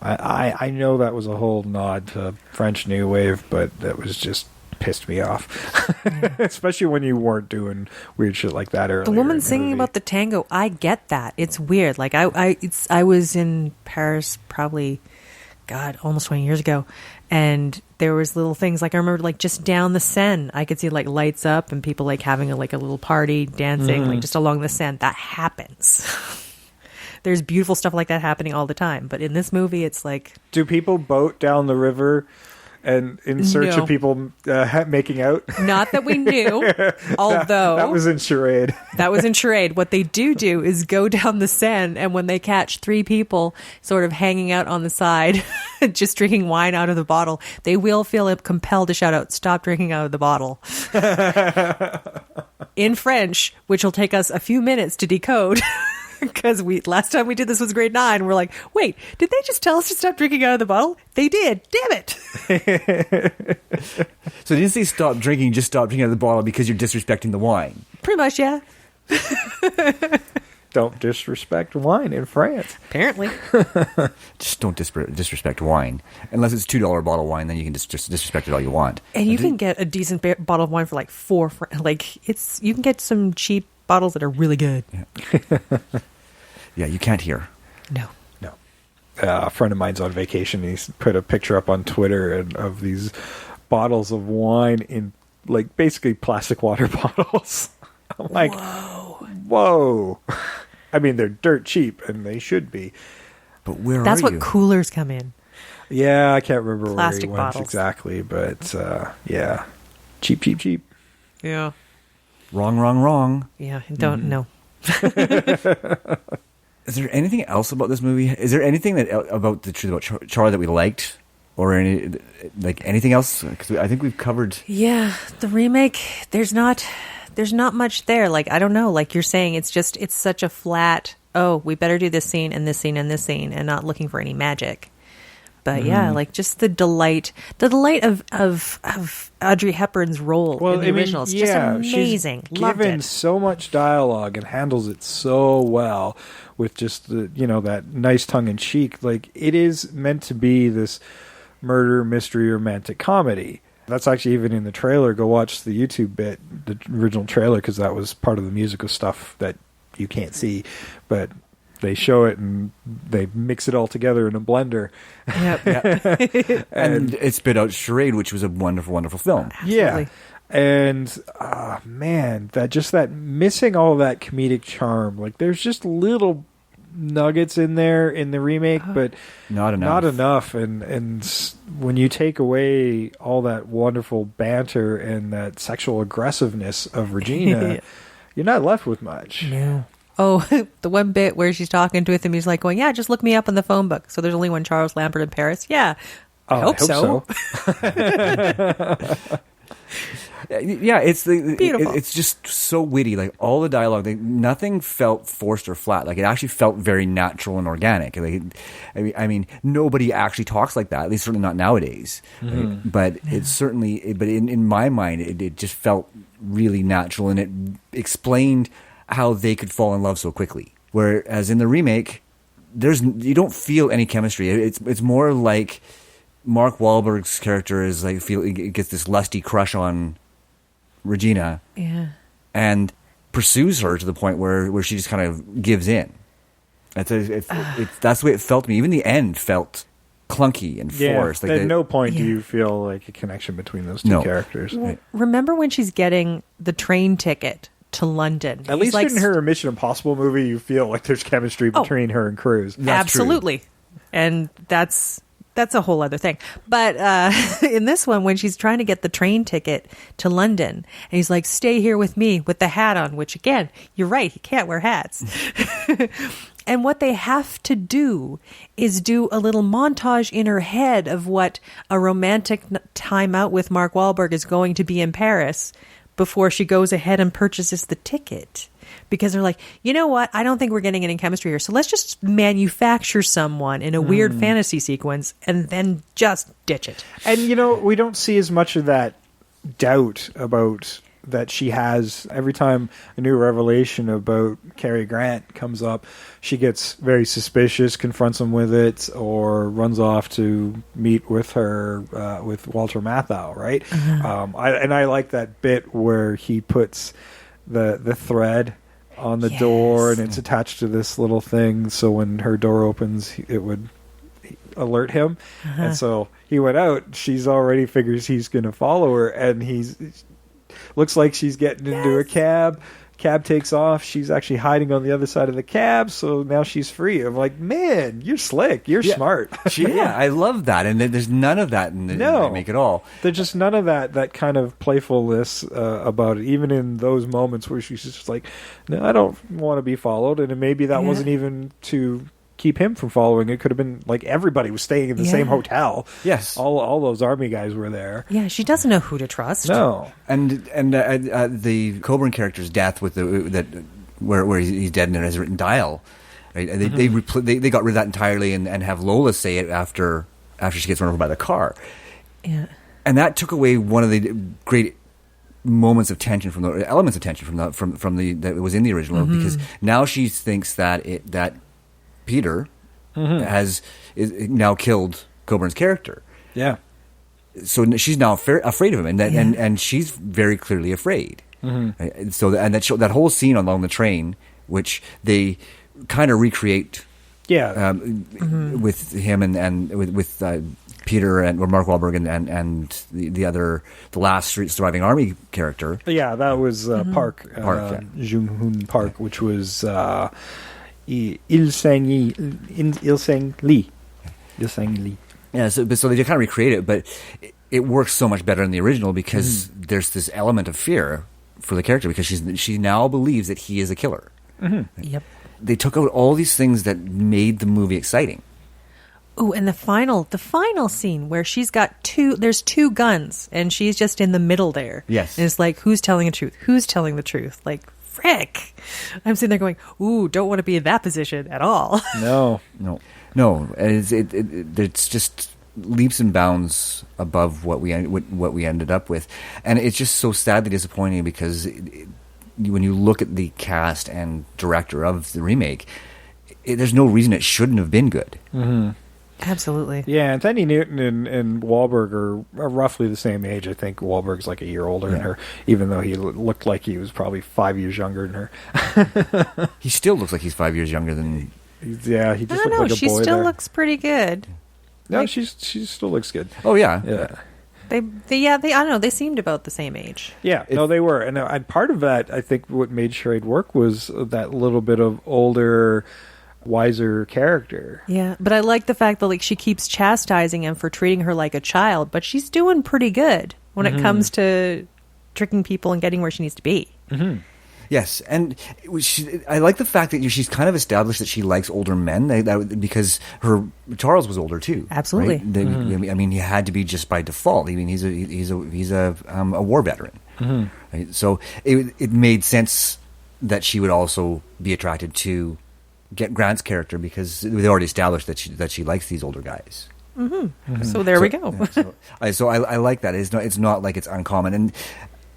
Speaker 6: I know that was a whole nod to French New Wave, but that was just pissed me off. Especially when you weren't doing weird shit like that earlier.
Speaker 7: The woman singing about the tango, I get that. It's weird. Like I was in Paris probably, God, almost 20 years ago, and there was little things like I remember like just down the Seine, I could see like lights up and people like having a little party, dancing, like just along the Seine. That happens. There's beautiful stuff like that happening all the time. But in this movie, it's like... Do people boat down the river and in search of people making out? Not that we knew, although...
Speaker 6: That was in Charade.
Speaker 7: That was in Charade. What they do is go down the Seine, and when they catch three people sort of hanging out on the side, just drinking wine out of the bottle, they will feel compelled to shout out, "Stop drinking out of the bottle." In French, which will take us a few minutes to decode... Because last time we did this was grade 9. We're like, wait, did they just tell us to stop drinking out of the bottle? They did. Damn it.
Speaker 8: So they didn't say stop drinking, just stop drinking out of the bottle because you're disrespecting the wine.
Speaker 7: Pretty much, yeah.
Speaker 6: Don't disrespect wine in France.
Speaker 7: Apparently.
Speaker 8: Just don't disrespect wine. Unless it's $2 bottle wine, then you can just disrespect it all you want.
Speaker 7: And you can get a decent bottle of wine for like you can get some cheap bottles that are really good.
Speaker 8: Yeah, you can't hear.
Speaker 7: No.
Speaker 6: A friend of mine's on vacation. He's put a picture up on Twitter of these bottles of wine in like basically plastic water bottles. I'm like, whoa. I mean, they're dirt cheap, and they should be.
Speaker 8: But where
Speaker 7: That's
Speaker 8: are
Speaker 7: what
Speaker 8: you?
Speaker 7: coolers come in.
Speaker 6: Yeah, I can't remember
Speaker 7: Plastic
Speaker 6: where he went
Speaker 7: bottles.
Speaker 6: exactly, but yeah, cheap.
Speaker 7: Yeah.
Speaker 8: Wrong.
Speaker 7: Yeah, don't know.
Speaker 8: Is there anything else about this movie? Is there anything about the Truth About Charlie that we liked? or anything else? Because I think we've covered.
Speaker 7: Yeah, the remake. There's not much there. Like, I don't know. Like you're saying, it's such a flat. Oh, we better do this scene and this scene and this scene, and not looking for any magic. But yeah, like just the delight of Audrey Hepburn's role in the original. It's just amazing.
Speaker 6: She's
Speaker 7: Loved
Speaker 6: given
Speaker 7: it.
Speaker 6: so much dialogue and handles it so well with just that nice tongue in cheek. Like, it is meant to be this murder mystery romantic comedy. That's actually even in the trailer. Go watch the YouTube bit, the original trailer, because that was part of the musical stuff that you can't see, but they show it and they mix it all together in a blender.
Speaker 7: Yep.
Speaker 8: And it spit out Charade, which was a wonderful, wonderful film.
Speaker 7: Absolutely.
Speaker 6: Yeah. And man, that missing all that comedic charm. Like, there's just little nuggets in there in the remake, but
Speaker 8: not enough.
Speaker 6: And when you take away all that wonderful banter and that sexual aggressiveness of Regina, you're not left with much.
Speaker 7: No. Oh, the one bit where she's talking to him, he's like going, yeah, just look me up in the phone book. So there's only one Charles Lambert in Paris. Yeah. I hope so.
Speaker 8: Yeah, it's
Speaker 7: beautiful.
Speaker 8: It's just so witty. Like, all the dialogue, nothing felt forced or flat. Like, it actually felt very natural and organic. Like, I mean, nobody actually talks like that. At least certainly not nowadays. Right? But it's certainly. But in my mind, it just felt really natural, and it explained how they could fall in love so quickly. Whereas in the remake, you don't feel any chemistry. It's more like Mark Wahlberg's character is like gets this lusty crush on Regina, and pursues her to the point where she just kind of gives in. That's the way it felt to me. Even the end felt clunky and forced. Like,
Speaker 6: at no point do you feel like a connection between those two characters.
Speaker 7: Well, remember when she's getting the train ticket to London?
Speaker 6: At least in her Mission Impossible movie, you feel like there's chemistry between her and Cruise.
Speaker 7: Absolutely. True. And that's a whole other thing. But in this one, when she's trying to get the train ticket to London, and he's like, stay here with me with the hat on, which, again, you're right, he can't wear hats. And what they have to do is do a little montage in her head of what a romantic time out with Mark Wahlberg is going to be in Paris before she goes ahead and purchases the ticket. Because they're like, you know what? I don't think we're getting any chemistry here. So let's just manufacture someone in a weird fantasy sequence and then just ditch it.
Speaker 6: And, we don't see as much of that doubt about that she has. Every time a new revelation about Cary Grant comes up, she gets very suspicious, confronts him with it, or runs off to meet with her, with Walter Matthau, right? I like that bit where he puts the thread on the door, and it's attached to this little thing, so when her door opens, it would alert him. And so he went out. She's already figures he's going to follow her, and he's looks like she's getting into a cab. Cab takes off. She's actually hiding on the other side of the cab, so now she's free. I'm like, man, you're slick. You're smart.
Speaker 8: I love that. And there's none of that in the remake at all.
Speaker 6: There's just none of that kind of playfulness about it, even in those moments where she's just like, no, I don't want to be followed. And maybe that wasn't even to keep him from following. It could have been like everybody was staying in the same hotel.
Speaker 8: Yes,
Speaker 6: all those army guys were there.
Speaker 7: Yeah, she doesn't know who to trust.
Speaker 6: No,
Speaker 8: and the Coburn character's death with where he's dead and it has a written dial. Right? And they got rid of that entirely and have Lola say it after she gets run over by the car.
Speaker 7: Yeah,
Speaker 8: and that took away one of the great moments of tension from the elements of tension from the that was in the original, because now she thinks that Peter is now killed Coburn's character.
Speaker 6: Yeah.
Speaker 8: So she's now afraid of him, and she's very clearly afraid. Right? So that whole scene along the train, which they kind of recreate, with him and with Peter and Mark Wahlberg and the last surviving army character.
Speaker 6: Yeah, that was Park Jung-hoon Park, which was Il-sang Lee.
Speaker 8: Yeah, so they kind of recreate it, but it works so much better in the original because there's this element of fear for the character, because she now believes that he is a killer.
Speaker 7: Yep.
Speaker 8: They took out all these things that made the movie exciting.
Speaker 7: Oh, and the final scene where she's got there's two guns and she's just in the middle there.
Speaker 8: Yes.
Speaker 7: And it's like, who's telling the truth? Who's telling the truth? Like, frick. I'm sitting there going, ooh, don't want to be in that position at all.
Speaker 6: No.
Speaker 8: It's just leaps and bounds above what we ended up with, and it's just so sadly disappointing because when you look at the cast and director of the remake, there's no reason it shouldn't have been good.
Speaker 6: Mm-hmm.
Speaker 7: Absolutely.
Speaker 6: Yeah, and Thandie Newton and Wahlberg are roughly the same age. I think Wahlberg's like a year older than her, even though he looked like he was probably 5 years younger than her.
Speaker 8: He still looks like he's 5 years younger than...
Speaker 6: Yeah, he just looked like a boy.
Speaker 7: She still looks pretty good.
Speaker 6: No, she still looks good.
Speaker 8: Oh, yeah.
Speaker 6: Yeah.
Speaker 7: They I don't know, they seemed about the same age.
Speaker 6: Yeah, no, they were. And part of that, I think what made Charade work was that little bit of older, wiser character.
Speaker 7: Yeah, but I like the fact that like she keeps chastising him for treating her like a child, but she's doing pretty good when it comes to tricking people and getting where she needs to be.
Speaker 6: Mm-hmm.
Speaker 8: Yes, and I like the fact that she's kind of established that she likes older men because Charles was older too.
Speaker 7: Absolutely.
Speaker 8: Right? I mean, he had to be just by default. I mean, he's a war veteran.
Speaker 6: Mm-hmm.
Speaker 8: Right? So it made sense that she would also be attracted to Grant's character because they already established that she likes these older guys.
Speaker 7: Mm-hmm. Mm-hmm. So there we go.
Speaker 8: So I like that. It's not like it's uncommon, and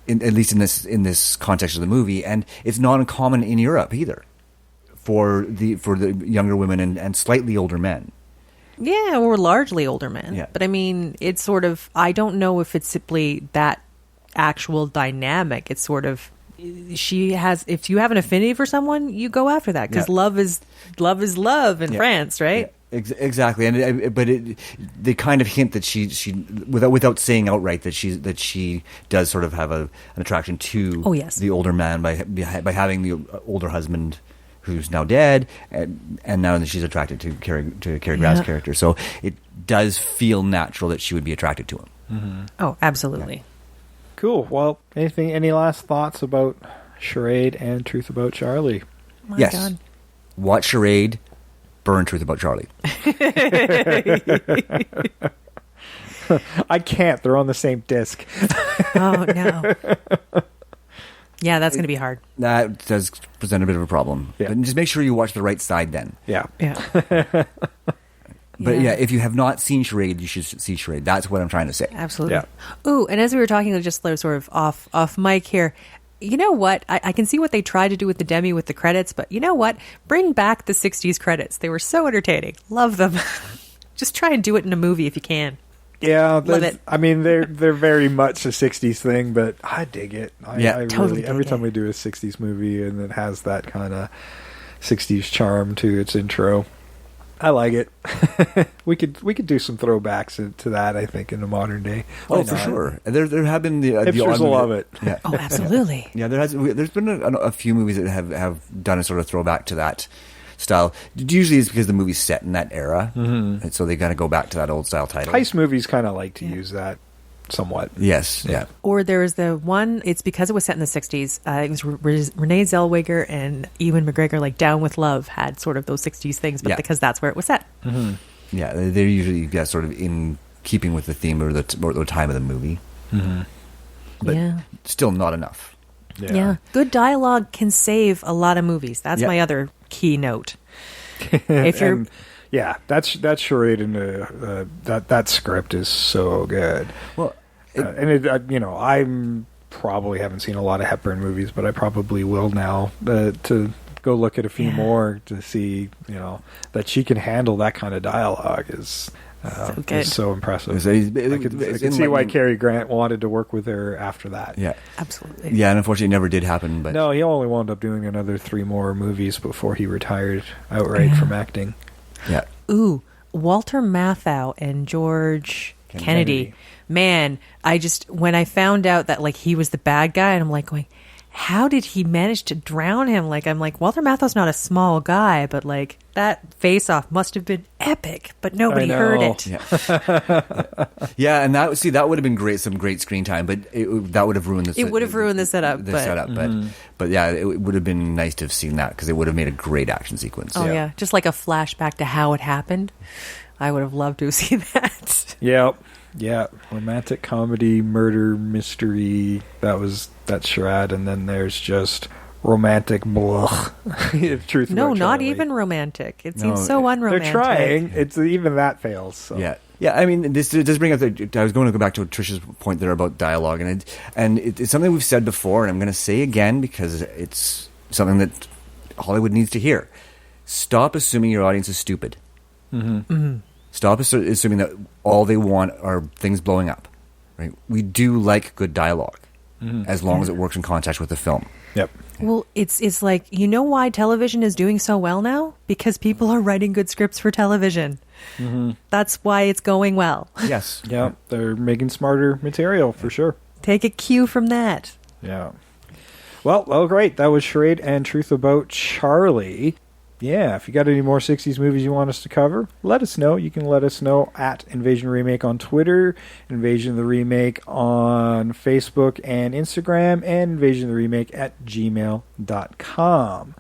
Speaker 8: at least in this context of the movie, and it's not uncommon in Europe either for the younger women and slightly older men.
Speaker 7: Yeah, or largely older men.
Speaker 8: Yeah.
Speaker 7: But I mean, it's sort of, I don't know if it's simply that actual dynamic. It's sort of, if you have an affinity for someone, you go after that because love is love in France, right?
Speaker 8: Yeah. Exactly, but they kind of hint that she without saying outright that she does sort of have an attraction to the older man by having the older husband who's now dead, and now that she's attracted to Cary Grant's character. So it does feel natural that she would be attracted to him.
Speaker 6: Mm-hmm.
Speaker 7: Oh, absolutely.
Speaker 6: Yeah. Cool. Well, any last thoughts about Charade and Truth About Charlie?
Speaker 7: My God.
Speaker 8: Watch Charade. Burn Truth About Charlie.
Speaker 6: I can't. They're on the same disc.
Speaker 7: Oh, no. Yeah, that's going to be hard.
Speaker 8: That does present a bit of a problem.
Speaker 6: Yeah.
Speaker 8: But just make sure you watch the right side then.
Speaker 6: Yeah.
Speaker 7: Yeah.
Speaker 8: But if you have not seen Charade, you should see Charade. That's what I'm trying to say.
Speaker 7: Absolutely.
Speaker 6: Yeah.
Speaker 7: Ooh, and as we were talking just sort of off mic here, you know what? I can see what they tried to do with the Demi with the credits, but you know what? Bring back the 60s credits. They were so entertaining. Love them. Just try and do it in a movie if you can.
Speaker 6: Yeah,
Speaker 7: love it.
Speaker 6: I mean, they're very much a 60s thing, but I dig it. I
Speaker 7: totally
Speaker 6: really, every time we do a 60s movie and it has that kind of 60s charm to its intro, I like it. we could do some throwbacks to that, I think, in the modern day.
Speaker 8: Why for sure. There have been the
Speaker 6: hipsters will love it.
Speaker 8: Yeah.
Speaker 7: Oh, absolutely.
Speaker 8: Yeah, there's been a few movies that have done a sort of throwback to that style. Usually it's because the movie's set in that era, and so they kind of go back to that old style title.
Speaker 6: Heist movies kind of like to use that somewhat.
Speaker 8: Yes, yeah.
Speaker 7: Or there was the one, it's because it was set in the 60s. It was Renee Zellweger and Ewan McGregor, like Down with Love, had sort of those 60s things, but because that's where it was set.
Speaker 6: Mm-hmm.
Speaker 8: Yeah, they're usually sort of in keeping with the theme or the time of the movie.
Speaker 6: Mm-hmm.
Speaker 8: But still not enough.
Speaker 7: Yeah. Good dialogue can save a lot of movies. That's my other key note. If you're...
Speaker 6: Yeah, that's Charade, and that script is so good.
Speaker 8: Well,
Speaker 6: I'm probably haven't seen a lot of Hepburn movies, but I probably will now to go look at a few more to see, that she can handle that kind of dialogue is so impressive. I can see why Cary Grant wanted to work with her after that.
Speaker 8: Yeah,
Speaker 7: absolutely.
Speaker 8: Yeah, and unfortunately, it never did happen. But
Speaker 6: no, he only wound up doing another 3 more movies before he retired outright from acting.
Speaker 8: Yeah.
Speaker 7: Ooh, Walter Matthau and George Kennedy. Man, when I found out that like he was the bad guy, and I'm like going, how did he manage to drown him? Like, I'm like, Walter Matthau's not a small guy, but like that face-off must have been epic, but nobody heard it.
Speaker 8: Yeah, and that would have been great, some great screen time, but that would have ruined the.
Speaker 7: It would have ruined the setup.
Speaker 8: But yeah, it would have been nice to have seen that because it would have made a great action sequence.
Speaker 7: Oh yeah, just like a flashback to how it happened. I would have loved to have seen that.
Speaker 6: Yep. Yeah. Romantic comedy, murder, mystery. That's Charade. And then there's just romantic blah. Truth
Speaker 7: No,
Speaker 6: about
Speaker 7: not
Speaker 6: Charlie.
Speaker 7: even romantic. It seems so unromantic.
Speaker 6: They're trying. It's even that fails. So.
Speaker 8: Yeah. Yeah, I mean, this does bring up. I was going to go back to Trish's point there about dialogue, and it's something we've said before, and I'm going to say again because it's something that Hollywood needs to hear. Stop assuming your audience is stupid.
Speaker 6: Mm-hmm.
Speaker 7: Mm-hmm.
Speaker 8: Stop assuming that all they want are things blowing up. Right? We do like good dialogue, as long as it works in context with the film.
Speaker 6: Yep.
Speaker 7: Well, it's like, you know why television is doing so well now? Because people are writing good scripts for television.
Speaker 6: Mm-hmm.
Speaker 7: That's why it's going well.
Speaker 8: Yes.
Speaker 6: Yeah, they're making smarter material for sure.
Speaker 7: Take a cue from that.
Speaker 6: Yeah. Well, great. That was Charade and Truth About Charlie. Yeah, if you got any more 60s movies you want us to cover, let us know. You can let us know at Invasion Remake on Twitter, Invasion of the Remake on Facebook and Instagram, and Invasion of the Remake at gmail.com.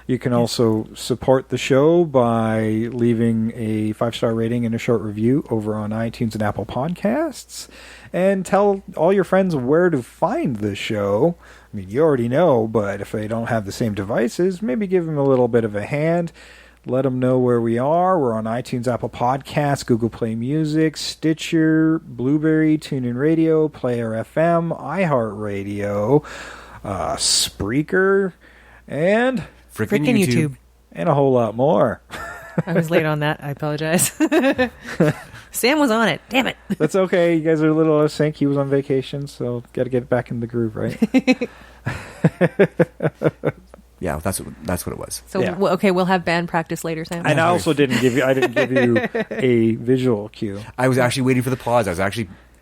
Speaker 6: You can also support the show by leaving a 5-star rating and a short review over on iTunes and Apple Podcasts. And tell all your friends where to find the show. I mean, you already know, but if they don't have the same devices, maybe give them a little bit of a hand. Let them know where we are. We're on iTunes, Apple Podcasts, Google Play Music, Stitcher, Blueberry, TuneIn Radio, Player FM, iHeartRadio, Spreaker, and
Speaker 7: Frickin' YouTube.
Speaker 6: And a whole lot more.
Speaker 7: I was late on that. I apologize. Sam was on it. Damn it.
Speaker 6: That's okay. You guys are a little out of sync. He was on vacation, so got to get back in the groove, right?
Speaker 8: Yeah, that's what it was.
Speaker 7: So okay, we'll have band practice later, Sam.
Speaker 6: And I also didn't give you a visual cue.
Speaker 8: I was actually waiting for the pause.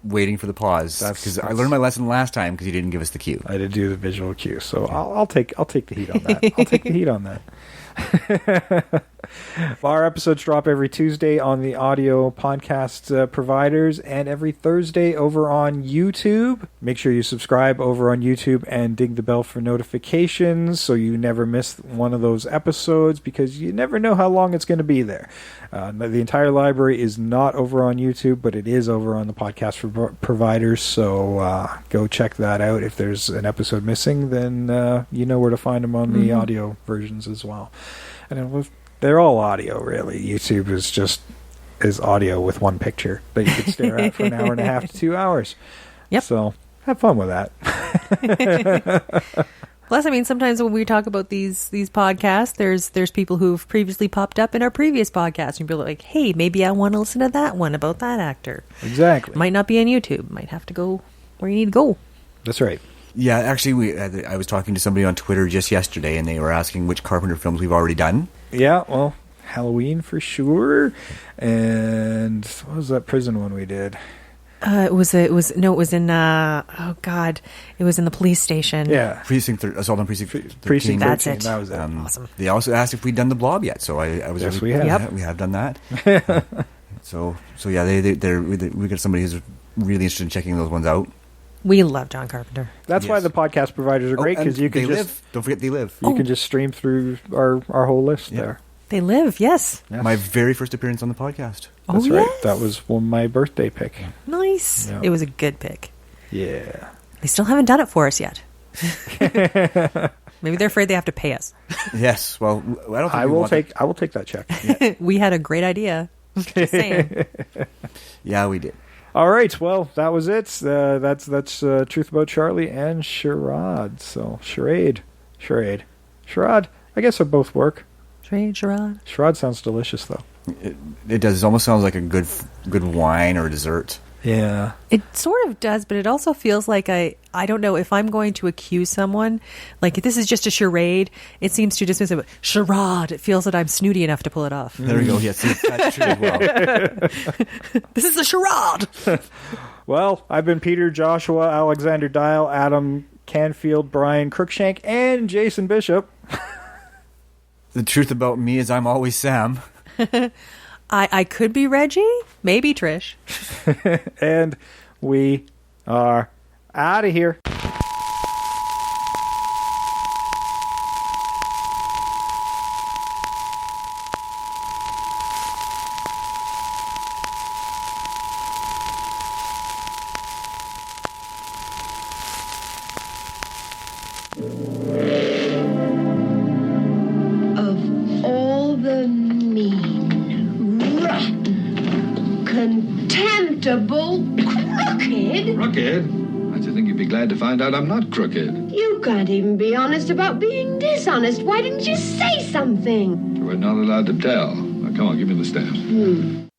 Speaker 8: Because I learned my lesson last time because you didn't give us the cue.
Speaker 6: I did do the visual cue, so I'll take the heat on that. I'll take the heat on that. Our episodes drop every Tuesday on the audio podcast providers and every Thursday over on YouTube. Make sure you subscribe over on YouTube and ding the bell for notifications so you never miss one of those episodes, because you never know how long it's going to be there. The entire library is not over on YouTube, but it is over on the podcast providers, so go check that out. If there's an episode missing, then you know where to find them on the audio versions as well. And they're all audio, really. YouTube is audio with one picture that you can stare at for an hour and a half to 2 hours.
Speaker 7: Yep.
Speaker 6: So have fun with that.
Speaker 7: Plus, I mean, sometimes when we talk about these podcasts, there's people who've previously popped up in our previous podcasts, and you'll be like, hey, maybe I want to listen to that one about that actor.
Speaker 6: Exactly.
Speaker 7: Might not be on YouTube. Might have to go where you need to go.
Speaker 6: That's right.
Speaker 8: Yeah, actually, I was talking to somebody on Twitter just yesterday, and they were asking which Carpenter films we've already done.
Speaker 6: Yeah, well, Halloween for sure, and what was that prison one we did?
Speaker 7: It was in the police station.
Speaker 6: Yeah,
Speaker 8: Assault on Precinct 13.
Speaker 6: Precinct 13.
Speaker 7: That's it.
Speaker 6: That was it.
Speaker 7: Awesome.
Speaker 8: They also asked if we'd done the Blob yet, so
Speaker 6: Yes, we have.
Speaker 7: Yep.
Speaker 8: We have done that. So yeah, we got somebody who's really interested in checking those ones out.
Speaker 7: We love John Carpenter.
Speaker 6: That's why the podcast providers are great, because you can
Speaker 8: don't forget they live.
Speaker 6: You can just stream through our whole list there.
Speaker 7: They live, yes.
Speaker 8: My very first appearance on the podcast.
Speaker 6: That's right. Yes. That was my birthday pick.
Speaker 7: Nice. Yeah. It was a good pick.
Speaker 6: Yeah.
Speaker 7: They still haven't done it for us yet. Maybe they're afraid they have to pay us.
Speaker 8: Yes. Well, I
Speaker 6: will take that check.
Speaker 7: Yeah. We had a great idea. Just saying.
Speaker 8: Yeah, we did.
Speaker 6: All right, well, that was it. That's Truth About Charlie and Charade. So Charade. I guess they both work.
Speaker 7: Charade.
Speaker 6: Charade sounds delicious, though.
Speaker 8: It does. It almost sounds like a good wine or a dessert.
Speaker 6: Yeah.
Speaker 7: It sort of does, but it also feels like I don't know, if I'm going to accuse someone, like if this is just a charade, it seems to dismiss it, but charade, it feels that I'm snooty enough to pull it off.
Speaker 8: There we go. Yes, that's true as well.
Speaker 7: This is a charade.
Speaker 6: Well, I've been Peter, Joshua, Alexander Dial, Adam Canfield, Brian Crookshank, and Jason Bishop.
Speaker 8: The truth about me is I'm always Sam.
Speaker 7: I could be Reggie, maybe Trish.
Speaker 6: And we are out of here.
Speaker 16: contemptible crooked.
Speaker 9: Crooked? I just think you'd be glad to find out I'm not crooked.
Speaker 16: You can't even be honest about being dishonest. Why didn't you say something?
Speaker 9: We're not allowed to tell. Now, come on, give me the stamps.